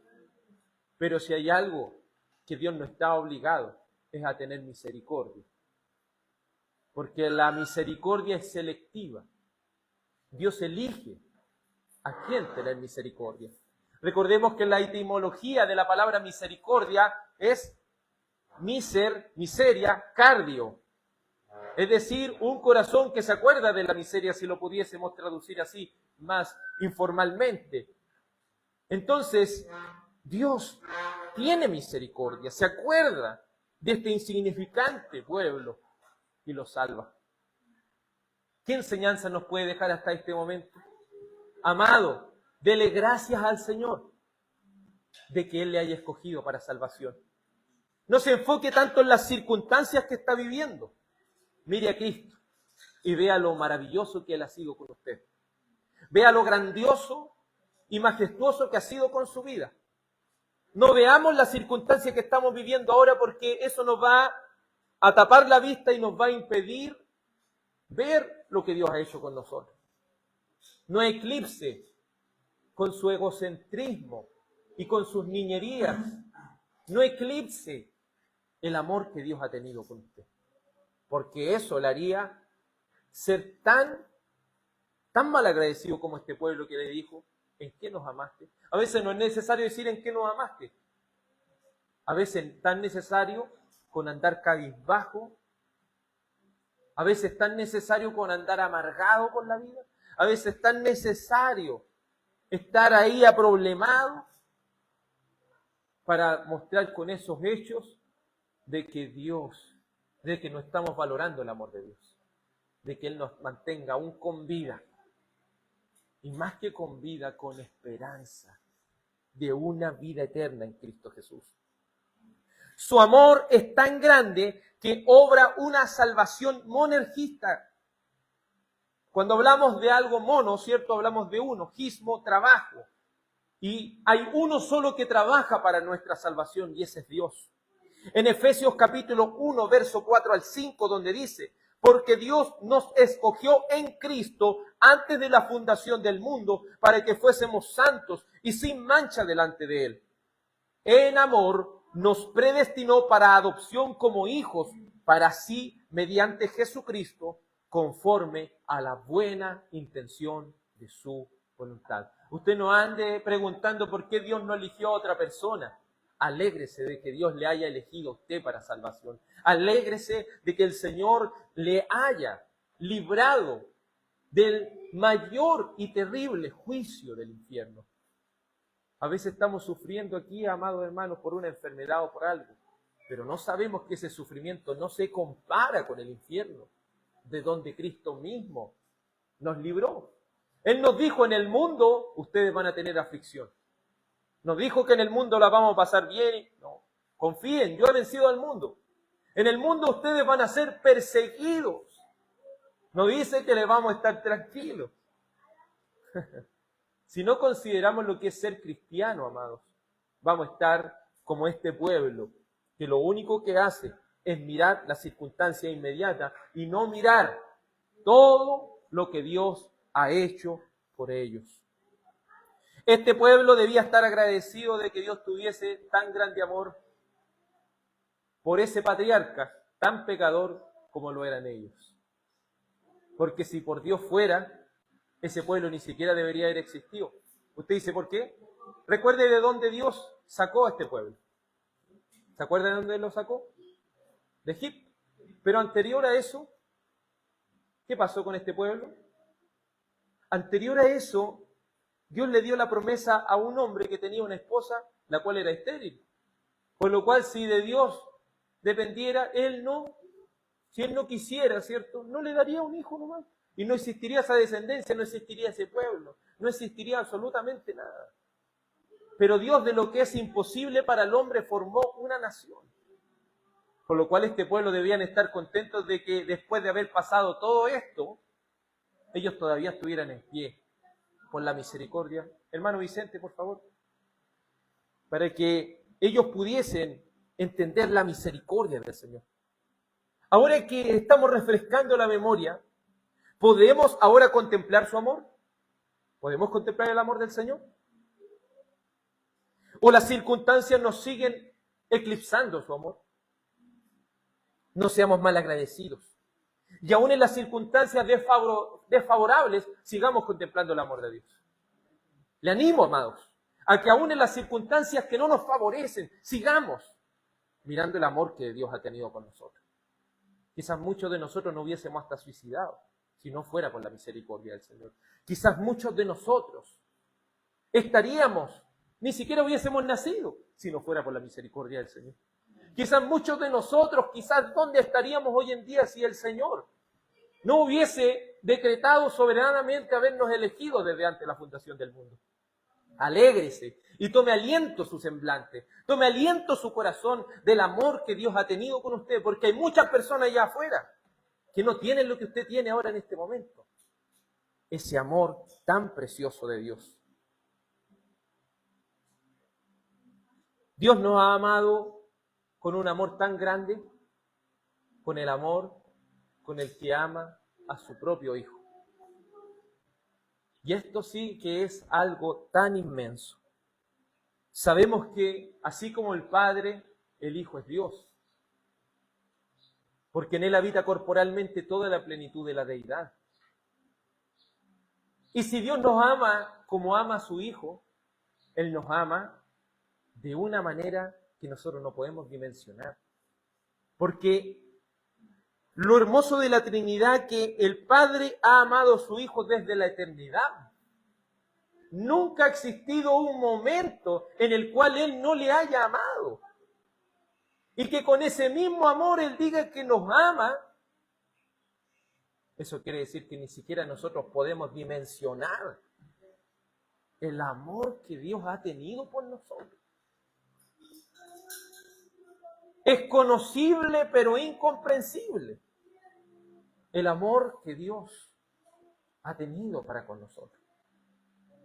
Pero si hay algo que Dios no está obligado, es a tener misericordia. Porque la misericordia es selectiva. Dios elige a quién tener misericordia. Recordemos que la etimología de la palabra misericordia es miseria, cardio. Es decir, un corazón que se acuerda de la miseria, si lo pudiésemos traducir así más informalmente. Entonces, Dios tiene misericordia, se acuerda de este insignificante pueblo y lo salva. ¿Qué enseñanza nos puede dejar hasta este momento? Amado, dele gracias al Señor de que Él le haya escogido para salvación. No se enfoque tanto en las circunstancias que está viviendo. Mire a Cristo y vea lo maravilloso que Él ha sido con usted. Vea lo grandioso y majestuoso que ha sido con su vida. No veamos las circunstancias que estamos viviendo ahora, porque eso nos va a tapar la vista y nos va a impedir ver lo que Dios ha hecho con nosotros. No eclipse con su egocentrismo y con sus niñerías. No eclipse el amor que Dios ha tenido con usted, porque eso le haría ser tan malagradecido como este pueblo que le dijo: ¿en qué nos amaste? A veces no es necesario decir en qué nos amaste. A veces tan necesario con andar cabizbajo. A veces tan necesario con andar amargado con la vida. A veces tan necesario estar ahí aproblemado para mostrar con esos hechos de que no estamos valorando el amor de Dios, de que Él nos mantenga aún con vida, y más que con vida, con esperanza de una vida eterna en Cristo Jesús. Su amor es tan grande que obra una salvación monergista. Cuando hablamos de algo mono, ¿cierto? Hablamos de uno, gismo, trabajo. Y hay uno solo que trabaja para nuestra salvación, y ese es Dios. En Efesios capítulo 1, verso 4 al 5, donde dice: porque Dios nos escogió en Cristo antes de la fundación del mundo, para que fuésemos santos y sin mancha delante de Él. En amor nos predestinó para adopción como hijos, para sí, mediante Jesucristo, conforme a la buena intención de su voluntad. Usted no ande preguntando por qué Dios no eligió a otra persona. Alégrese de que Dios le haya elegido a usted para salvación. Alégrese de que el Señor le haya librado del mayor y terrible juicio del infierno. A veces estamos sufriendo aquí, amados hermanos, por una enfermedad o por algo, pero no sabemos que ese sufrimiento no se compara con el infierno, de donde Cristo mismo nos libró. Él nos dijo: en el mundo ustedes van a tener aflicción. Nos dijo que en el mundo la vamos a pasar bien. No, confíen, yo he vencido al mundo. En el mundo ustedes van a ser perseguidos. No dice que le vamos a estar tranquilos. Si no consideramos lo que es ser cristiano, amados, vamos a estar como este pueblo, que lo único que hace es mirar la circunstancia inmediata y no mirar todo lo que Dios ha hecho por ellos. Este pueblo debía estar agradecido de que Dios tuviese tan grande amor por ese patriarca, tan pecador como lo eran ellos. Porque si por Dios fuera, ese pueblo ni siquiera debería haber existido. Usted dice: ¿por qué? Recuerde de dónde Dios sacó a este pueblo. ¿Se acuerda de dónde lo sacó? De Egipto. Pero anterior a eso, ¿qué pasó con este pueblo? Anterior a eso, Dios le dio la promesa a un hombre que tenía una esposa, la cual era estéril. Por lo cual, si de Dios dependiera, si Él no quisiera, ¿cierto?, no le daría un hijo nomás. Y no existiría esa descendencia, no existiría ese pueblo, no existiría absolutamente nada. Pero Dios, de lo que es imposible para el hombre, formó una nación. Por lo cual este pueblo debían estar contentos de que después de haber pasado todo esto, ellos todavía estuvieran en pie por la misericordia. Hermano Vicente, por favor. Para que ellos pudiesen entender la misericordia del Señor. Ahora que estamos refrescando la memoria, ¿podemos ahora contemplar su amor? ¿Podemos contemplar el amor del Señor? ¿O las circunstancias nos siguen eclipsando su amor? No seamos malagradecidos. Y aún en las circunstancias desfavorables, sigamos contemplando el amor de Dios. Le animo, amados, a que aún en las circunstancias que no nos favorecen, sigamos mirando el amor que Dios ha tenido con nosotros. Quizás muchos de nosotros no hubiésemos hasta suicidado si no fuera por la misericordia del Señor. Quizás muchos de nosotros estaríamos ni siquiera hubiésemos nacido si no fuera por la misericordia del Señor. Quizás muchos de nosotros, quizás ¿dónde estaríamos hoy en día si el Señor no hubiese decretado soberanamente habernos elegido desde antes de la fundación del mundo? Alégrese y tome aliento su semblante, tome aliento su corazón del amor que Dios ha tenido con usted, porque hay muchas personas allá afuera que no tienen lo que usted tiene ahora en este momento. Ese amor tan precioso de Dios. Dios nos ha amado con un amor tan grande, con el amor con el que ama a su propio Hijo. Y esto sí que es algo tan inmenso. Sabemos que así como el Padre, el Hijo es Dios, porque en Él habita corporalmente toda la plenitud de la deidad. Y si Dios nos ama como ama a su Hijo, Él nos ama de una manera que nosotros no podemos dimensionar. Porque lo hermoso de la Trinidad que el Padre ha amado a su Hijo desde la eternidad. Nunca ha existido un momento en el cual Él no le haya amado. Y que con ese mismo amor Él diga que nos ama. Eso quiere decir que ni siquiera nosotros podemos dimensionar el amor que Dios ha tenido por nosotros. Es conocible pero incomprensible el amor que Dios ha tenido para con nosotros.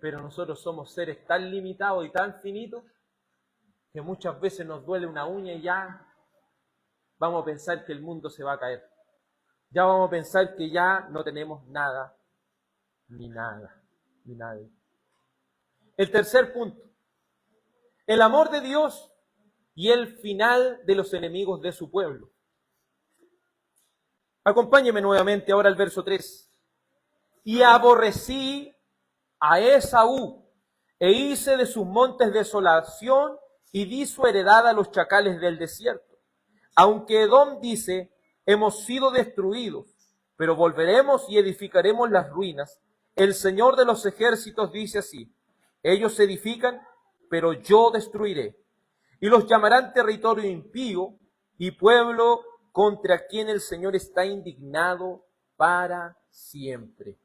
Pero nosotros somos seres tan limitados y tan finitos que muchas veces nos duele una uña y ya vamos a pensar que el mundo se va a caer. Ya vamos a pensar que ya no tenemos nada, ni nada, ni nadie. El tercer punto. El amor de Dios y el final de los enemigos de su pueblo. Acompáñeme nuevamente ahora al verso 3. Y aborrecí a Esaú, e hice de sus montes desolación, y di su heredad a los chacales del desierto. Aunque Edom dice, hemos sido destruidos, pero volveremos y edificaremos las ruinas. El Señor de los ejércitos dice así, ellos edifican, pero yo destruiré. Y los llamarán territorio impío y pueblo contra quien el Señor está indignado para siempre.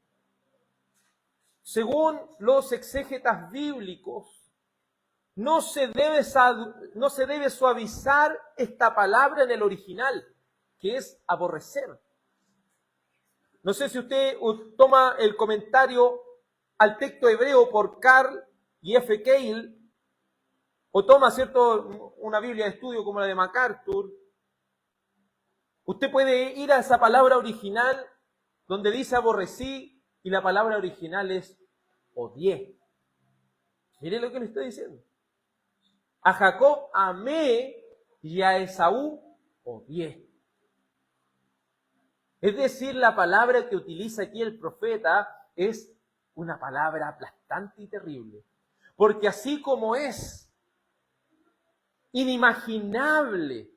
Según los exégetas bíblicos, no se debe suavizar esta palabra en el original, que es aborrecer. No sé si usted toma el comentario al texto hebreo por Carl y F. Keil, o toma, ¿cierto?, una Biblia de estudio como la de MacArthur. Usted puede ir a esa palabra original donde dice aborrecí y la palabra original es odié. Mire lo que le estoy diciendo. A Jacob amé y a Esaú odié. Es decir, la palabra que utiliza aquí el profeta es una palabra aplastante y terrible. Porque así como es inimaginable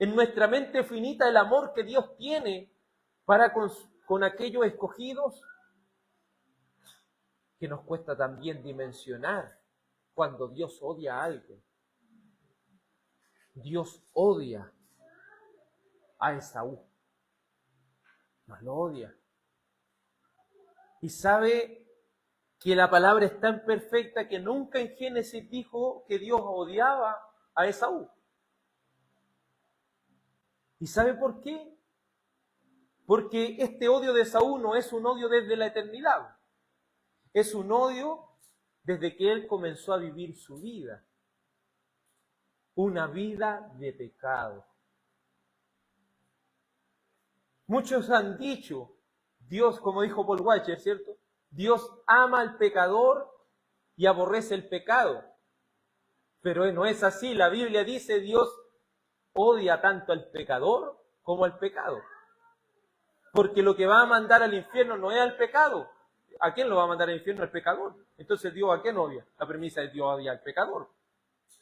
en nuestra mente finita el amor que Dios tiene para con aquellos escogidos, que nos cuesta también dimensionar cuando Dios odia a alguien. Dios odia a Esaú. Nos lo odia. Y sabe que la palabra es tan perfecta que nunca en Génesis dijo que Dios odiaba a Esaú. ¿Y sabe por qué? Porque este odio de Esaú no es un odio desde la eternidad. Es un odio desde que él comenzó a vivir su vida. Una vida de pecado. Muchos han dicho, Dios, como dijo Paul Washer, ¿cierto? Dios ama al pecador y aborrece el pecado. Pero no es así. La Biblia dice, Dios odia tanto al pecador como al pecado. Porque lo que va a mandar al infierno no es al pecado. ¿A quién lo va a mandar al infierno? Al pecador. Entonces, ¿Dios a quién odia? La premisa es Dios odia al pecador.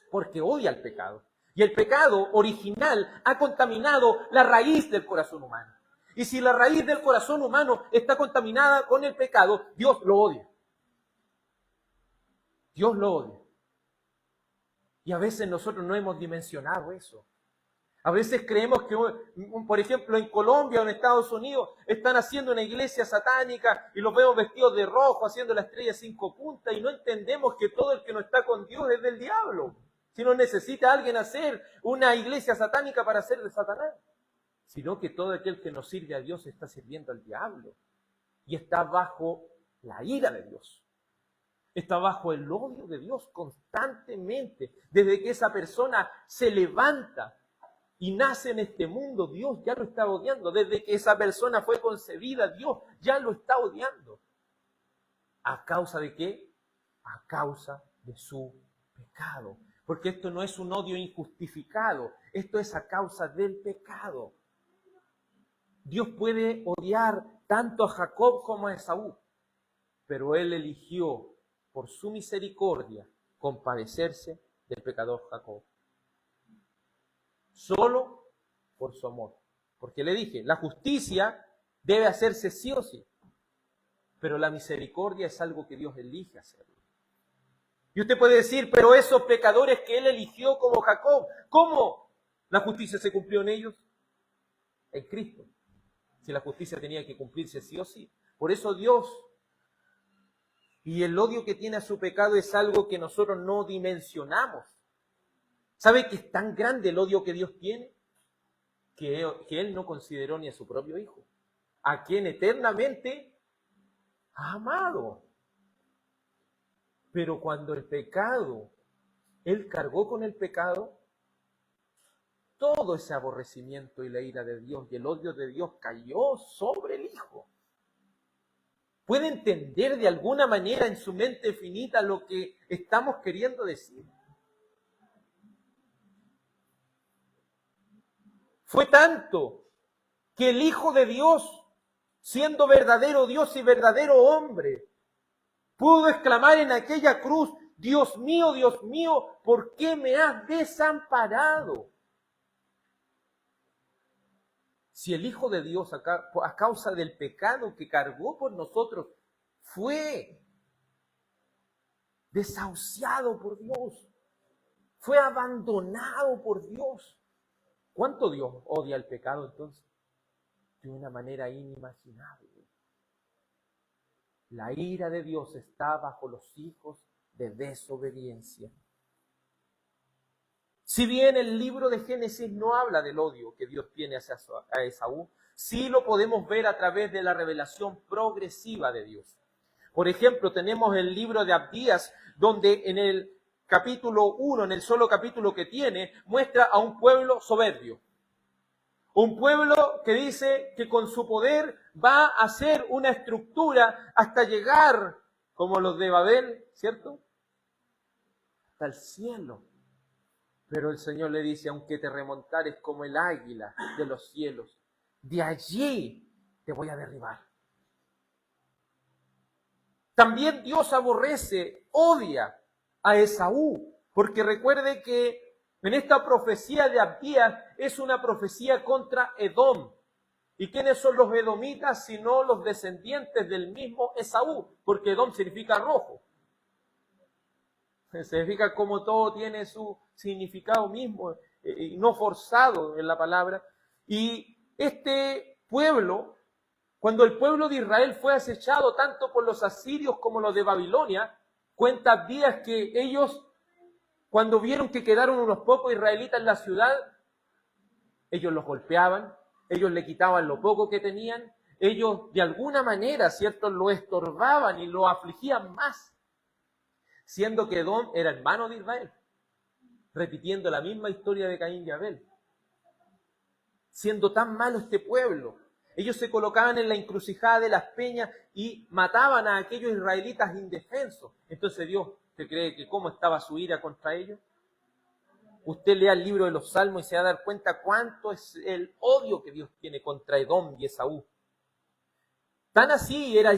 Porque odia al pecado. Y el pecado original ha contaminado la raíz del corazón humano. Y si la raíz del corazón humano está contaminada con el pecado, Dios lo odia. Dios lo odia. Y a veces nosotros no hemos dimensionado eso. A veces creemos que, por ejemplo, en Colombia o en Estados Unidos están haciendo una iglesia satánica y los vemos vestidos de rojo, haciendo la estrella 5 puntas, y no entendemos que todo el que no está con Dios es del diablo. Si no necesita alguien hacer una iglesia satánica para ser de Satanás, sino que todo aquel que no sirve a Dios está sirviendo al diablo y está bajo la ira de Dios. Está bajo el odio de Dios constantemente. Desde que esa persona se levanta y nace en este mundo, Dios ya lo está odiando. Desde que esa persona fue concebida, Dios ya lo está odiando. ¿A causa de qué? A causa de su pecado. Porque esto no es un odio injustificado, esto es a causa del pecado. Dios puede odiar tanto a Jacob como a Esaú, pero Él eligió por su misericordia compadecerse del pecador Jacob. Solo por su amor. Porque le dije, la justicia debe hacerse sí o sí, pero la misericordia es algo que Dios elige hacerlo. Y usted puede decir, pero esos pecadores que Él eligió como Jacob, ¿cómo la justicia se cumplió en ellos? En Cristo. Si la justicia tenía que cumplirse sí o sí. Por eso Dios, y el odio que tiene a su pecado es algo que nosotros no dimensionamos. ¿Sabe que es tan grande el odio que Dios tiene? Que Él no consideró ni a su propio Hijo, a quien eternamente ha amado. Pero cuando el pecado, Él cargó con el pecado, todo ese aborrecimiento y la ira de Dios y el odio de Dios cayó sobre el Hijo. ¿Puede entender de alguna manera en su mente finita lo que estamos queriendo decir? Fue tanto que el Hijo de Dios, siendo verdadero Dios y verdadero hombre, pudo exclamar en aquella cruz, Dios mío, ¿por qué me has desamparado? Si el Hijo de Dios, a causa del pecado que cargó por nosotros, fue desahuciado por Dios, fue abandonado por Dios. ¿Cuánto Dios odia el pecado entonces? De una manera inimaginable. La ira de Dios está bajo los hijos de desobediencia. Si bien el libro de Génesis no habla del odio que Dios tiene hacia Esaú, sí lo podemos ver a través de la revelación progresiva de Dios. Por ejemplo, tenemos el libro de Abdías, donde en el capítulo 1, en el solo capítulo que tiene, muestra a un pueblo soberbio. Un pueblo que dice que con su poder va a hacer una estructura hasta llegar, como los de Babel, ¿cierto? Hasta el cielo. Pero el Señor le dice, aunque te remontares como el águila de los cielos, de allí te voy a derribar. También Dios aborrece, odia a Esaú, porque recuerde que en esta profecía de Abdías es una profecía contra Edom. ¿Y quiénes son los edomitas sino los descendientes del mismo Esaú? Porque Edom significa rojo. Significa como todo tiene su significado mismo, y no forzado en la palabra. Y este pueblo, cuando el pueblo de Israel fue acechado tanto por los asirios como los de Babilonia, cuenta Abdías que ellos, cuando vieron que quedaron unos pocos israelitas en la ciudad, ellos los golpeaban, ellos le quitaban lo poco que tenían, ellos de alguna manera, ¿cierto?, lo estorbaban y lo afligían más, siendo que Edom era hermano de Israel, repitiendo la misma historia de Caín y Abel. Siendo tan malo este pueblo, ellos se colocaban en la encrucijada de las peñas y mataban a aquellos israelitas indefensos. Entonces Dios, ¿usted cree que cómo estaba su ira contra ellos? Usted lea el libro de los Salmos y se va a dar cuenta cuánto es el odio que Dios tiene contra Edom y Esaú. Tan así era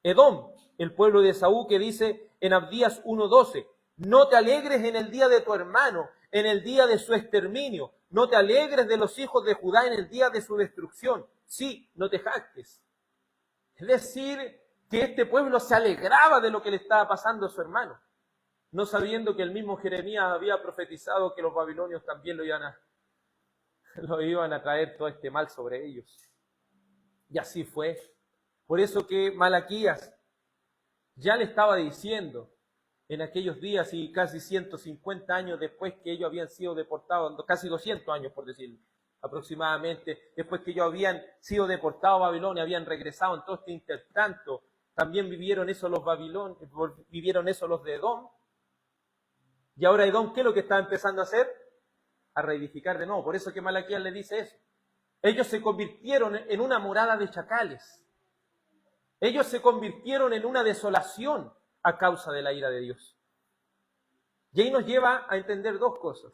Edom, el pueblo de Esaú, que dice en Abdías 1:12, no te alegres en el día de tu hermano, en el día de su exterminio, no te alegres de los hijos de Judá en el día de su destrucción, sí, no te jactes. Es decir, que este pueblo se alegraba de lo que le estaba pasando a su hermano. no sabiendo que el mismo Jeremías había profetizado que los babilonios también lo iban a traer todo este mal sobre ellos. Y así fue. Por eso que Malaquías ya le estaba diciendo en aquellos días y casi 150 años después que ellos habían sido deportados, casi 200 años por decirlo, aproximadamente, después que ellos habían sido deportados a Babilonia, habían regresado en todo este intertanto, también vivieron eso los babilonios, vivieron eso los de Edom. Y ahora Edom, ¿qué es lo que está empezando a hacer? A reedificar de nuevo. Por eso que Malaquías le dice eso. Ellos se convirtieron en una morada de chacales. Ellos se convirtieron en una desolación a causa de la ira de Dios. Y ahí nos lleva a entender dos cosas.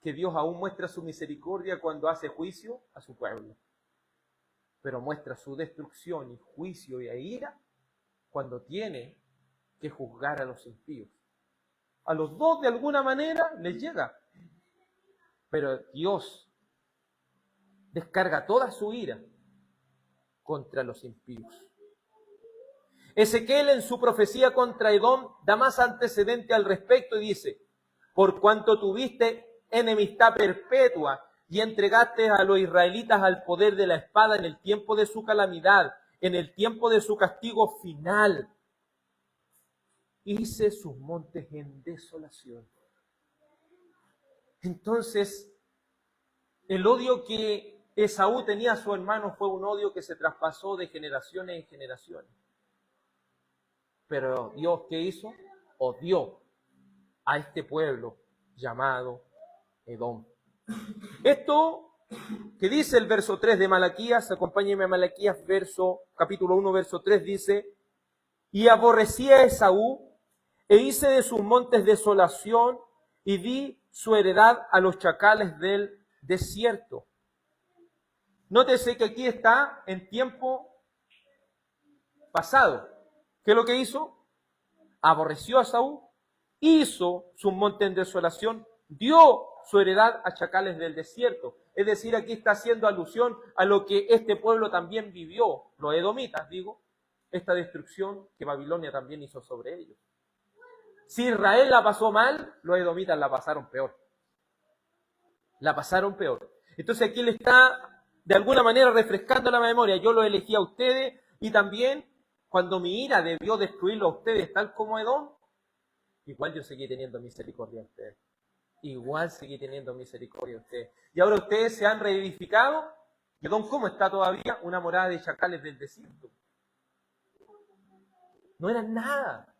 Que Dios aún muestra su misericordia cuando hace juicio a su pueblo. Pero muestra su destrucción y juicio y ira cuando tiene que juzgar a los impíos. A los dos de alguna manera les llega. Pero Dios descarga toda su ira contra los impíos. Ezequiel en su profecía contra Edom da más antecedente al respecto y dice: por cuanto tuviste enemistad perpetua y entregaste a los israelitas al poder de la espada en el tiempo de su calamidad, en el tiempo de su castigo final, hice sus montes en desolación. Entonces, el odio que Esaú tenía a su hermano fue un odio que se traspasó de generaciones en generaciones. Pero Dios, ¿qué hizo? Odió a este pueblo llamado Edom. Esto que dice el verso 3 de Malaquías, acompáñenme a Malaquías, capítulo 1, verso 3, dice: y aborrecí a Esaú, e hice de sus montes desolación, y di su heredad a los chacales del desierto. Nótese que aquí está en tiempo pasado. ¿Qué es lo que hizo? Aborreció a Esaú, hizo sus montes en desolación, dio su heredad a chacales del desierto. Es decir, aquí está haciendo alusión a lo que este pueblo también vivió, los edomitas, digo, esta destrucción que Babilonia también hizo sobre ellos. Si Israel la pasó mal, los edomitas la pasaron peor. La pasaron peor. Entonces aquí le está de alguna manera refrescando la memoria. Yo lo elegí a ustedes y también cuando mi ira debió destruirlo a ustedes tal como Edom, igual yo seguí teniendo misericordia de ustedes. Igual seguí teniendo misericordia de ustedes. Y ahora ustedes se han reedificado. ¿Y Edom cómo está todavía? Una morada de chacales del desierto. No eran nada.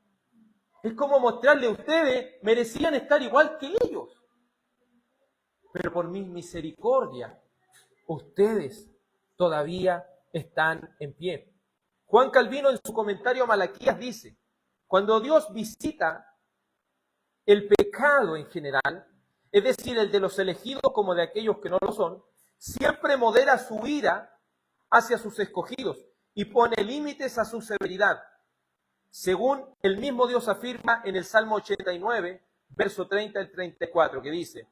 Es como mostrarle a ustedes, merecían estar igual que ellos. Pero por mi misericordia, ustedes todavía están en pie. Juan Calvino en su comentario a Malaquías dice: cuando Dios visita el pecado en general, es decir, el de los elegidos como de aquellos que no lo son, siempre modera su ira hacia sus escogidos y pone límites a su severidad. Según el mismo Dios afirma en el Salmo 89, verso 30 al 34, que dice: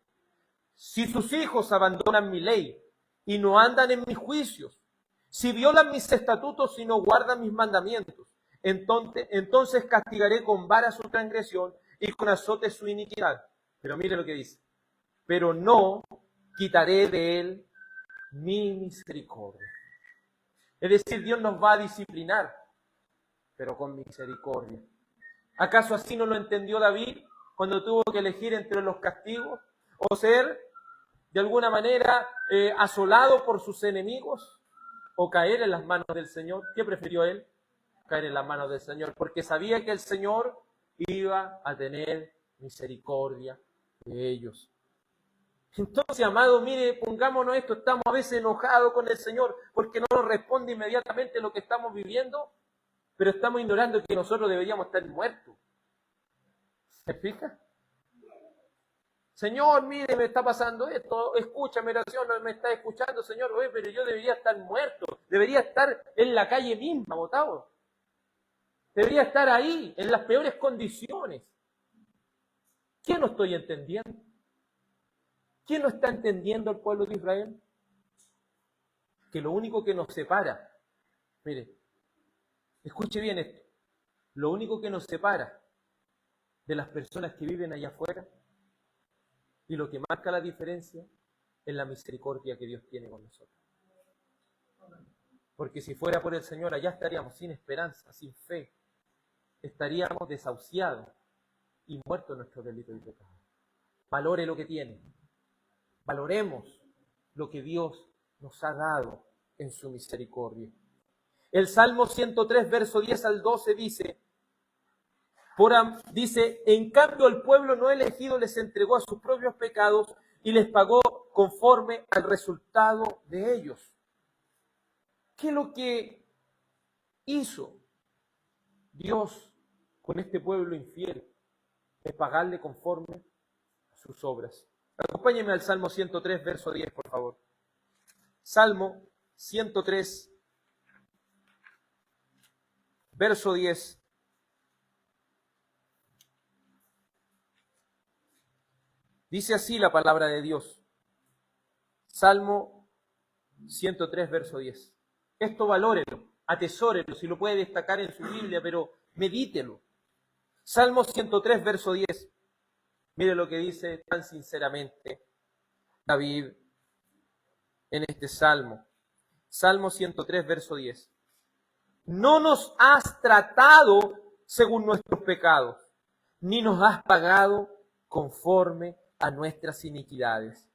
si sus hijos abandonan mi ley y no andan en mis juicios, si violan mis estatutos y no guardan mis mandamientos, entonces castigaré con vara su transgresión y con azote su iniquidad. Pero mire lo que dice: pero no quitaré de él mi misericordia. Es decir, Dios nos va a disciplinar, pero con misericordia. ¿Acaso así no lo entendió David cuando tuvo que elegir entre los castigos o ser de alguna manera asolado por sus enemigos o caer en las manos del Señor? ¿Qué prefirió él? Caer en las manos del Señor, porque sabía que el Señor iba a tener misericordia de ellos. Entonces, amado, mire, pongámonos esto, estamos a veces enojados con el Señor porque no nos responde inmediatamente lo que estamos viviendo, pero estamos ignorando que nosotros deberíamos estar muertos. ¿Se fija? Señor, mire, me está pasando esto, escúchame, oración, no me está escuchando, Señor, oye, pero yo debería estar muerto, debería estar en la calle misma, botado. Debería estar ahí, en las peores condiciones. ¿Qué no estoy entendiendo? ¿Quién no está entendiendo el pueblo de Israel? Que lo único que nos separa, mire, escuche bien esto, lo único que nos separa de las personas que viven allá afuera. Y lo que marca la diferencia es la misericordia que Dios tiene con nosotros. Porque si fuera por el Señor, allá estaríamos sin esperanza, sin fe. Estaríamos desahuciados y muertos en nuestros delitos y pecados. Valore lo que tiene. Valoremos lo que Dios nos ha dado en su misericordia. El Salmo 103, verso 10 al 12 dice, en cambio el pueblo no elegido les entregó a sus propios pecados y les pagó conforme al resultado de ellos. ¿Qué es lo que hizo Dios con este pueblo infiel? Es pagarle conforme a sus obras. Acompáñenme al Salmo 103, verso 10, por favor. Salmo 103, verso 10. Dice así la palabra de Dios. Salmo 103, verso 10. Esto valórelo, atesórelo, si lo puede destacar en su Biblia, pero medítelo. Salmo 103, verso 10. Mire lo que dice tan sinceramente David en este salmo. Salmo 103, verso 10. No nos has tratado según nuestros pecados, ni nos has pagado conforme a nuestras iniquidades.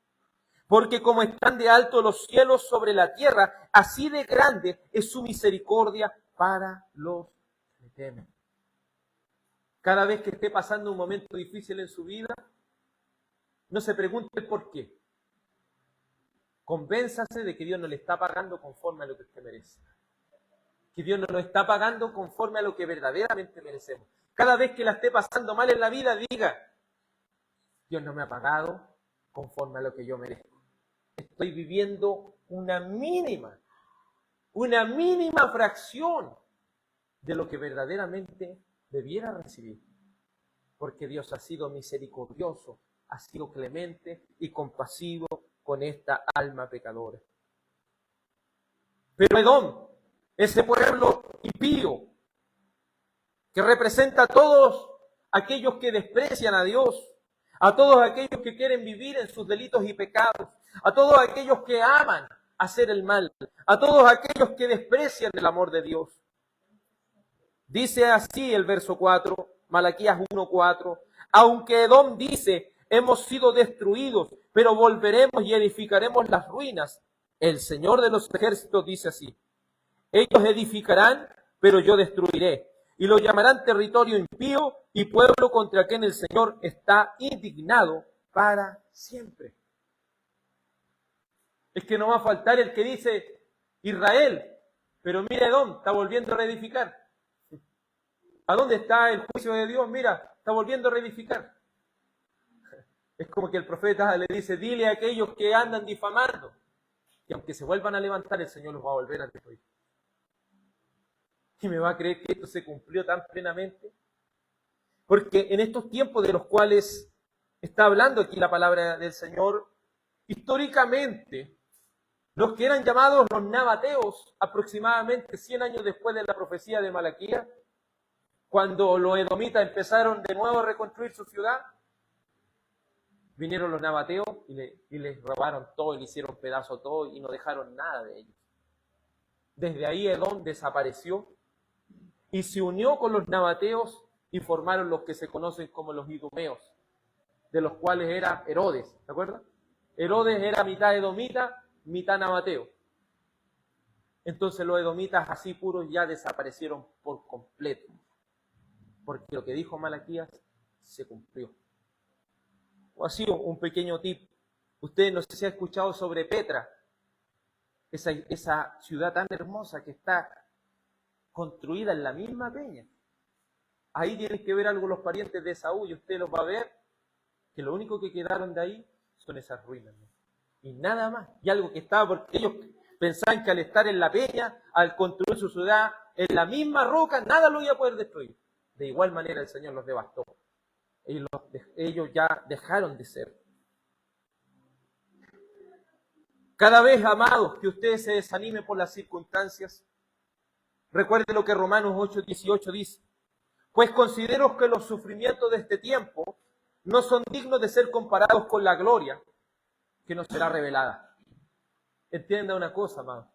Porque como están de alto los cielos sobre la tierra, así de grande es su misericordia para los que le temen. Cada vez que esté pasando un momento difícil en su vida, no se pregunte el por qué. Convénzase de que Dios no le está pagando conforme a lo que usted merece. Que Dios no lo está pagando conforme a lo que verdaderamente merecemos. Cada vez que la esté pasando mal en la vida, diga, Dios no me ha pagado conforme a lo que yo merezco. Estoy viviendo una mínima fracción de lo que verdaderamente debiera recibir. Porque Dios ha sido misericordioso, ha sido clemente y compasivo con esta alma pecadora. Pero Edom, ese pueblo impío, que representa a todos aquellos que desprecian a Dios, a todos aquellos que quieren vivir en sus delitos y pecados, a todos aquellos que aman hacer el mal, a todos aquellos que desprecian el amor de Dios. Dice así el verso 4, Malaquías 1:4, aunque Edom dice, hemos sido destruidos, pero volveremos y edificaremos las ruinas. El Señor de los ejércitos dice así, ellos edificarán, pero yo destruiré, y lo llamarán territorio impío y pueblo contra quien el Señor está indignado para siempre. Es que no va a faltar el que dice Israel, pero mira Edom, está volviendo a reedificar. ¿A dónde está el juicio de Dios? Mira, está volviendo a reedificar. Es como que el profeta le dice, dile a aquellos que andan difamando, que aunque se vuelvan a levantar, el Señor los va a volver a destruir. ¿Y me va a creer que esto se cumplió tan plenamente? Porque en estos tiempos de los cuales está hablando aquí la palabra del Señor, históricamente, los que eran llamados los nabateos, aproximadamente 100 años después de la profecía de Malaquías, cuando los edomitas empezaron de nuevo a reconstruir su ciudad, vinieron los nabateos y les robaron todo, y le hicieron pedazo todo y no dejaron nada de ellos. Desde ahí Edom desapareció y se unió con los nabateos y formaron los que se conocen como los idumeos, de los cuales era Herodes, ¿te acuerdas? Herodes era mitad edomita, mitad nabateo. Entonces los edomitas así puros ya desaparecieron por completo, porque lo que dijo Malaquías se cumplió. O así un pequeño tip. Usted no sé si ha escuchado sobre Petra, esa ciudad tan hermosa que está construida en la misma peña. Ahí tienen que ver algo los parientes de Esaú y usted los va a ver, que lo único que quedaron de ahí son esas ruinas, ¿no? Y nada más. Y algo que estaba, porque ellos pensaban que al estar en la peña, al construir su ciudad en la misma roca, nada lo iba a poder destruir. De igual manera el Señor los devastó. Ellos ya dejaron de ser. Cada vez, amados, que usted se desanime por las circunstancias, recuerde lo que Romanos 8:18 dice. Pues considero que los sufrimientos de este tiempo no son dignos de ser comparados con la gloria que nos será revelada. Entienda una cosa, amado,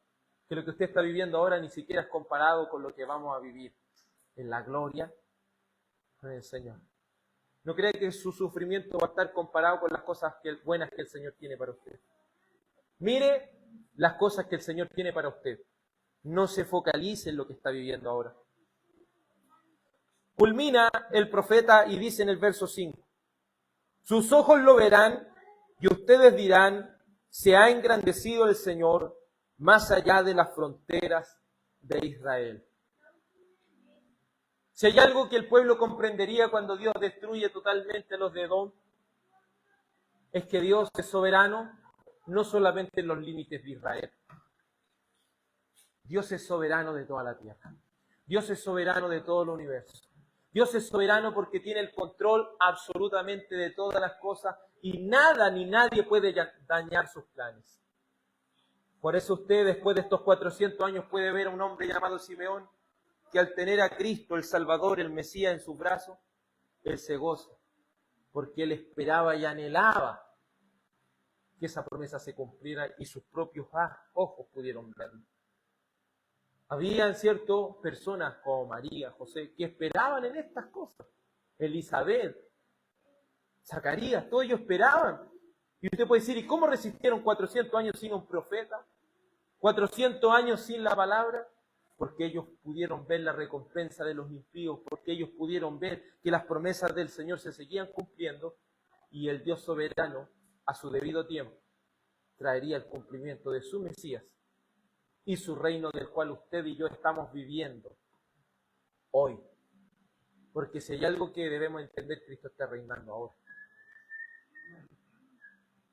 que lo que usted está viviendo ahora ni siquiera es comparado con lo que vamos a vivir en la gloria con el Señor. No cree que su sufrimiento va a estar comparado con las cosas buenas que el Señor tiene para usted. Mire las cosas que el Señor tiene para usted. No se focalice en lo que está viviendo ahora. Culmina el profeta y dice en el verso 5, sus ojos lo verán y ustedes dirán, se ha engrandecido el Señor más allá de las fronteras de Israel. Si hay algo que el pueblo comprendería cuando Dios destruye totalmente los de Edom, es que Dios es soberano no solamente en los límites de Israel. Dios es soberano de toda la tierra. Dios es soberano de todo el universo. Dios es soberano porque tiene el control absolutamente de todas las cosas y nada ni nadie puede dañar sus planes. Por eso usted después de estos 400 años puede ver a un hombre llamado Simeón que al tener a Cristo, el Salvador, el Mesías en sus brazos, él se goza porque él esperaba y anhelaba que esa promesa se cumpliera y sus propios ojos pudieron verlo. Habían ciertas personas como María, José, que esperaban en estas cosas. Elizabeth, Zacarías, todos ellos esperaban. Y usted puede decir, ¿y cómo resistieron 400 años sin un profeta? 400 años sin la palabra, porque ellos pudieron ver la recompensa de los impíos, porque ellos pudieron ver que las promesas del Señor se seguían cumpliendo y el Dios soberano, a su debido tiempo, traería el cumplimiento de su Mesías y su reino del cual usted y yo estamos viviendo hoy. Porque si hay algo que debemos entender, Cristo está reinando ahora.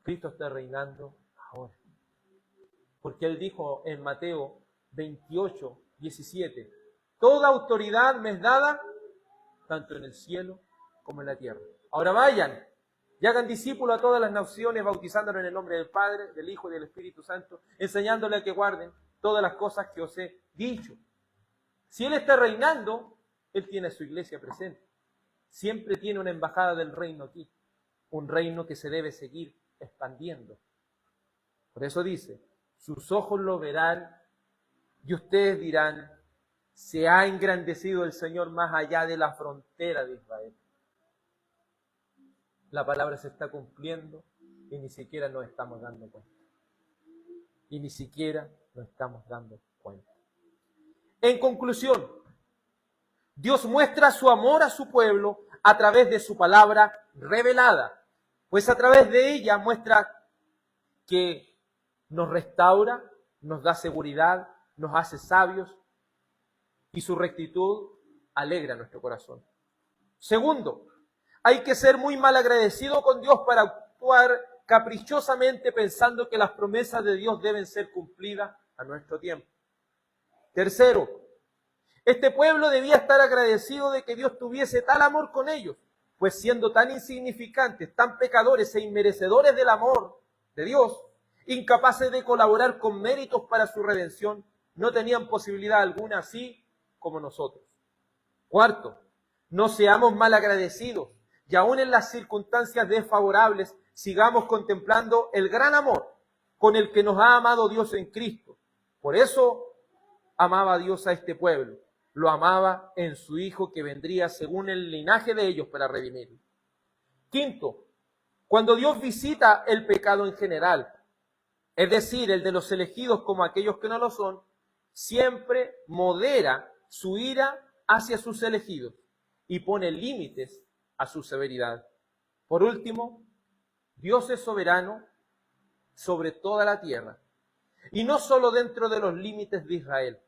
Cristo está reinando ahora. Porque Él dijo en Mateo 28, 17, toda autoridad me es dada, tanto en el cielo como en la tierra. Ahora vayan y hagan discípulos a todas las naciones, bautizándolos en el nombre del Padre, del Hijo y del Espíritu Santo, enseñándoles a que guarden todas las cosas que os he dicho. Si Él está reinando, Él tiene su iglesia presente. Siempre tiene una embajada del reino aquí, un reino que se debe seguir expandiendo. Por eso dice, sus ojos lo verán y ustedes dirán, se ha engrandecido el Señor más allá de la frontera de Israel. La palabra se está cumpliendo y ni siquiera nos estamos dando cuenta. Y ni siquiera nos estamos dando cuenta. En conclusión, Dios muestra su amor a su pueblo a través de su palabra revelada, pues a través de ella muestra que nos restaura, nos da seguridad, nos hace sabios y su rectitud alegra nuestro corazón. Segundo, hay que ser muy mal agradecido con Dios para actuar caprichosamente pensando que las promesas de Dios deben ser cumplidas a nuestro tiempo. Tercero, este pueblo debía estar agradecido de que Dios tuviese tal amor con ellos, pues siendo tan insignificantes, tan pecadores e inmerecedores del amor de Dios, incapaces de colaborar con méritos para su redención, no tenían posibilidad alguna así como nosotros. Cuarto, no seamos mal agradecidos y aún en las circunstancias desfavorables sigamos contemplando el gran amor con el que nos ha amado Dios en Cristo. Por eso amaba a Dios a este pueblo. Lo amaba en su Hijo que vendría según el linaje de ellos para redimirlo. Quinto, cuando Dios visita el pecado en general, es decir, el de los elegidos como aquellos que no lo son, siempre modera su ira hacia sus elegidos y pone límites a su severidad. Por último, Dios es soberano sobre toda la tierra y no solo dentro de los límites de Israel.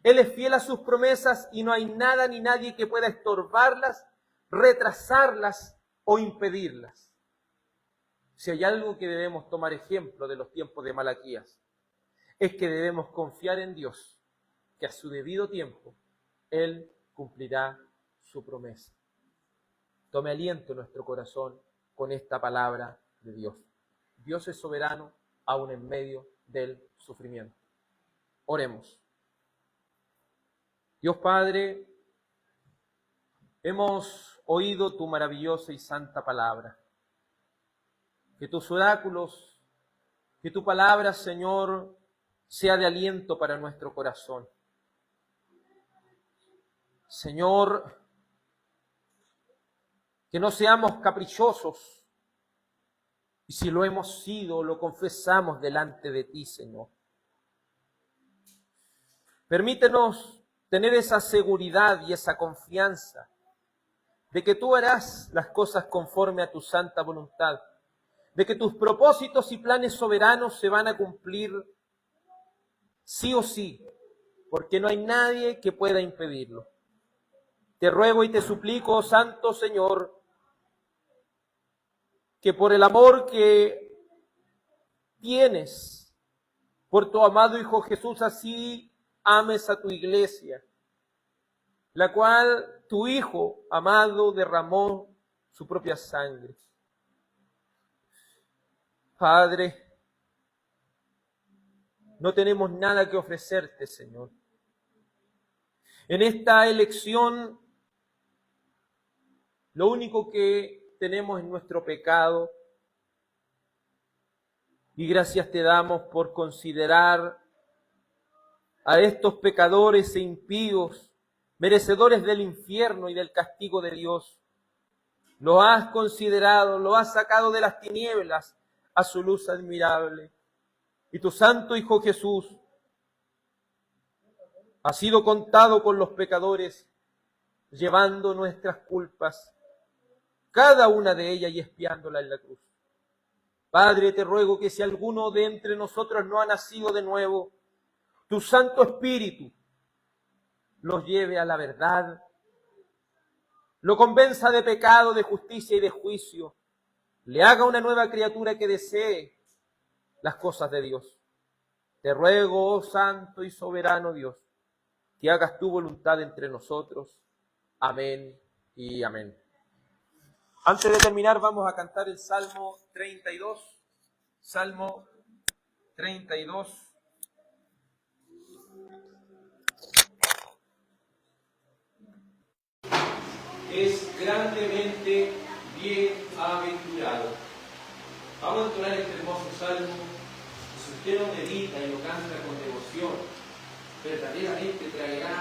Él es fiel a sus promesas y no hay nada ni nadie que pueda estorbarlas, retrasarlas o impedirlas. Si hay algo que debemos tomar ejemplo de los tiempos de Malaquías, es que debemos confiar en Dios, que a su debido tiempo Él cumplirá su promesa. Tome aliento en nuestro corazón con esta palabra de Dios. Dios es soberano aún en medio del sufrimiento. Oremos. Dios Padre, hemos oído tu maravillosa y santa palabra. Que tus oráculos, que tu palabra, Señor, sea de aliento para nuestro corazón. Señor, que no seamos caprichosos, y si lo hemos sido, lo confesamos delante de ti, Señor. Permítenos tener esa seguridad y esa confianza de que tú harás las cosas conforme a tu santa voluntad, de que tus propósitos y planes soberanos se van a cumplir sí o sí, porque no hay nadie que pueda impedirlo. Te ruego y te suplico, oh Santo Señor, que por el amor que tienes por tu amado Hijo Jesús, así ames a tu iglesia, la cual tu Hijo amado derramó su propia sangre. Padre, no tenemos nada que ofrecerte, Señor. En esta elección, lo único que tenemos es nuestro pecado, y gracias te damos por considerar a estos pecadores e impíos, merecedores del infierno y del castigo de Dios. Lo has considerado, lo has sacado de las tinieblas a su luz admirable. Y tu santo Hijo Jesús ha sido contado con los pecadores, llevando nuestras culpas, cada una de ellas, y expiándola en la cruz. Padre, te ruego que si alguno de entre nosotros no ha nacido de nuevo, tu Santo Espíritu los lleve a la verdad, lo convenza de pecado, de justicia y de juicio, le haga una nueva criatura que desee las cosas de Dios. Te ruego, oh Santo y soberano Dios, que hagas tu voluntad entre nosotros. Amén y amén. Antes de terminar, vamos a cantar el Salmo 32. Salmo 32. Es grandemente bienaventurado. Vamos a entonar este hermoso salmo. Si usted lo medita y lo canta con devoción, verdaderamente traerá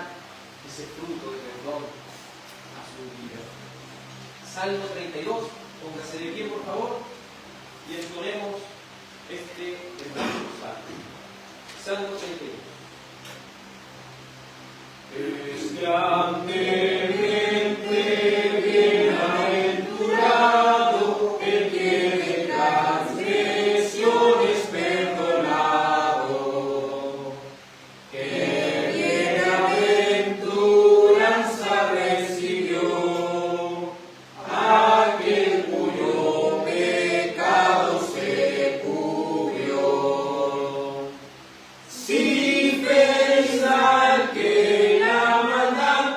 ese fruto de perdón a su vida. Salmo 32, póngase de pie por favor y entonemos este hermoso salmo. Salmo 32. Es grandemente bienaventurado el que de transgresiones perdonado, que bienaventuranza recibió aquel cuyo pecado se cubrió. Si feliz al que la maldad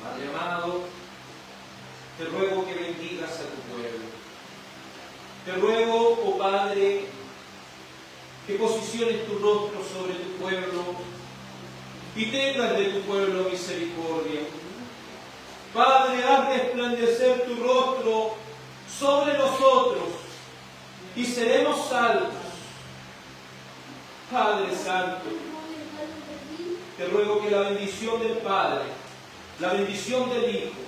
Padre amado, te ruego que bendigas a tu pueblo. Te ruego, oh Padre, que posiciones tu rostro sobre tu pueblo y tengas de tu pueblo misericordia. Padre, haz resplandecer tu rostro sobre nosotros y seremos salvos. Padre Santo, te ruego que la bendición del Padre, la bendición del Hijo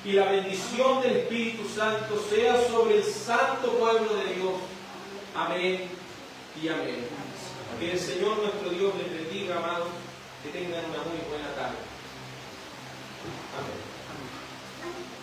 y la bendición del Espíritu Santo sea sobre el santo pueblo de Dios. Amén y amén. Que el Señor nuestro Dios les bendiga, amados, que tengan una muy buena tarde. Amén.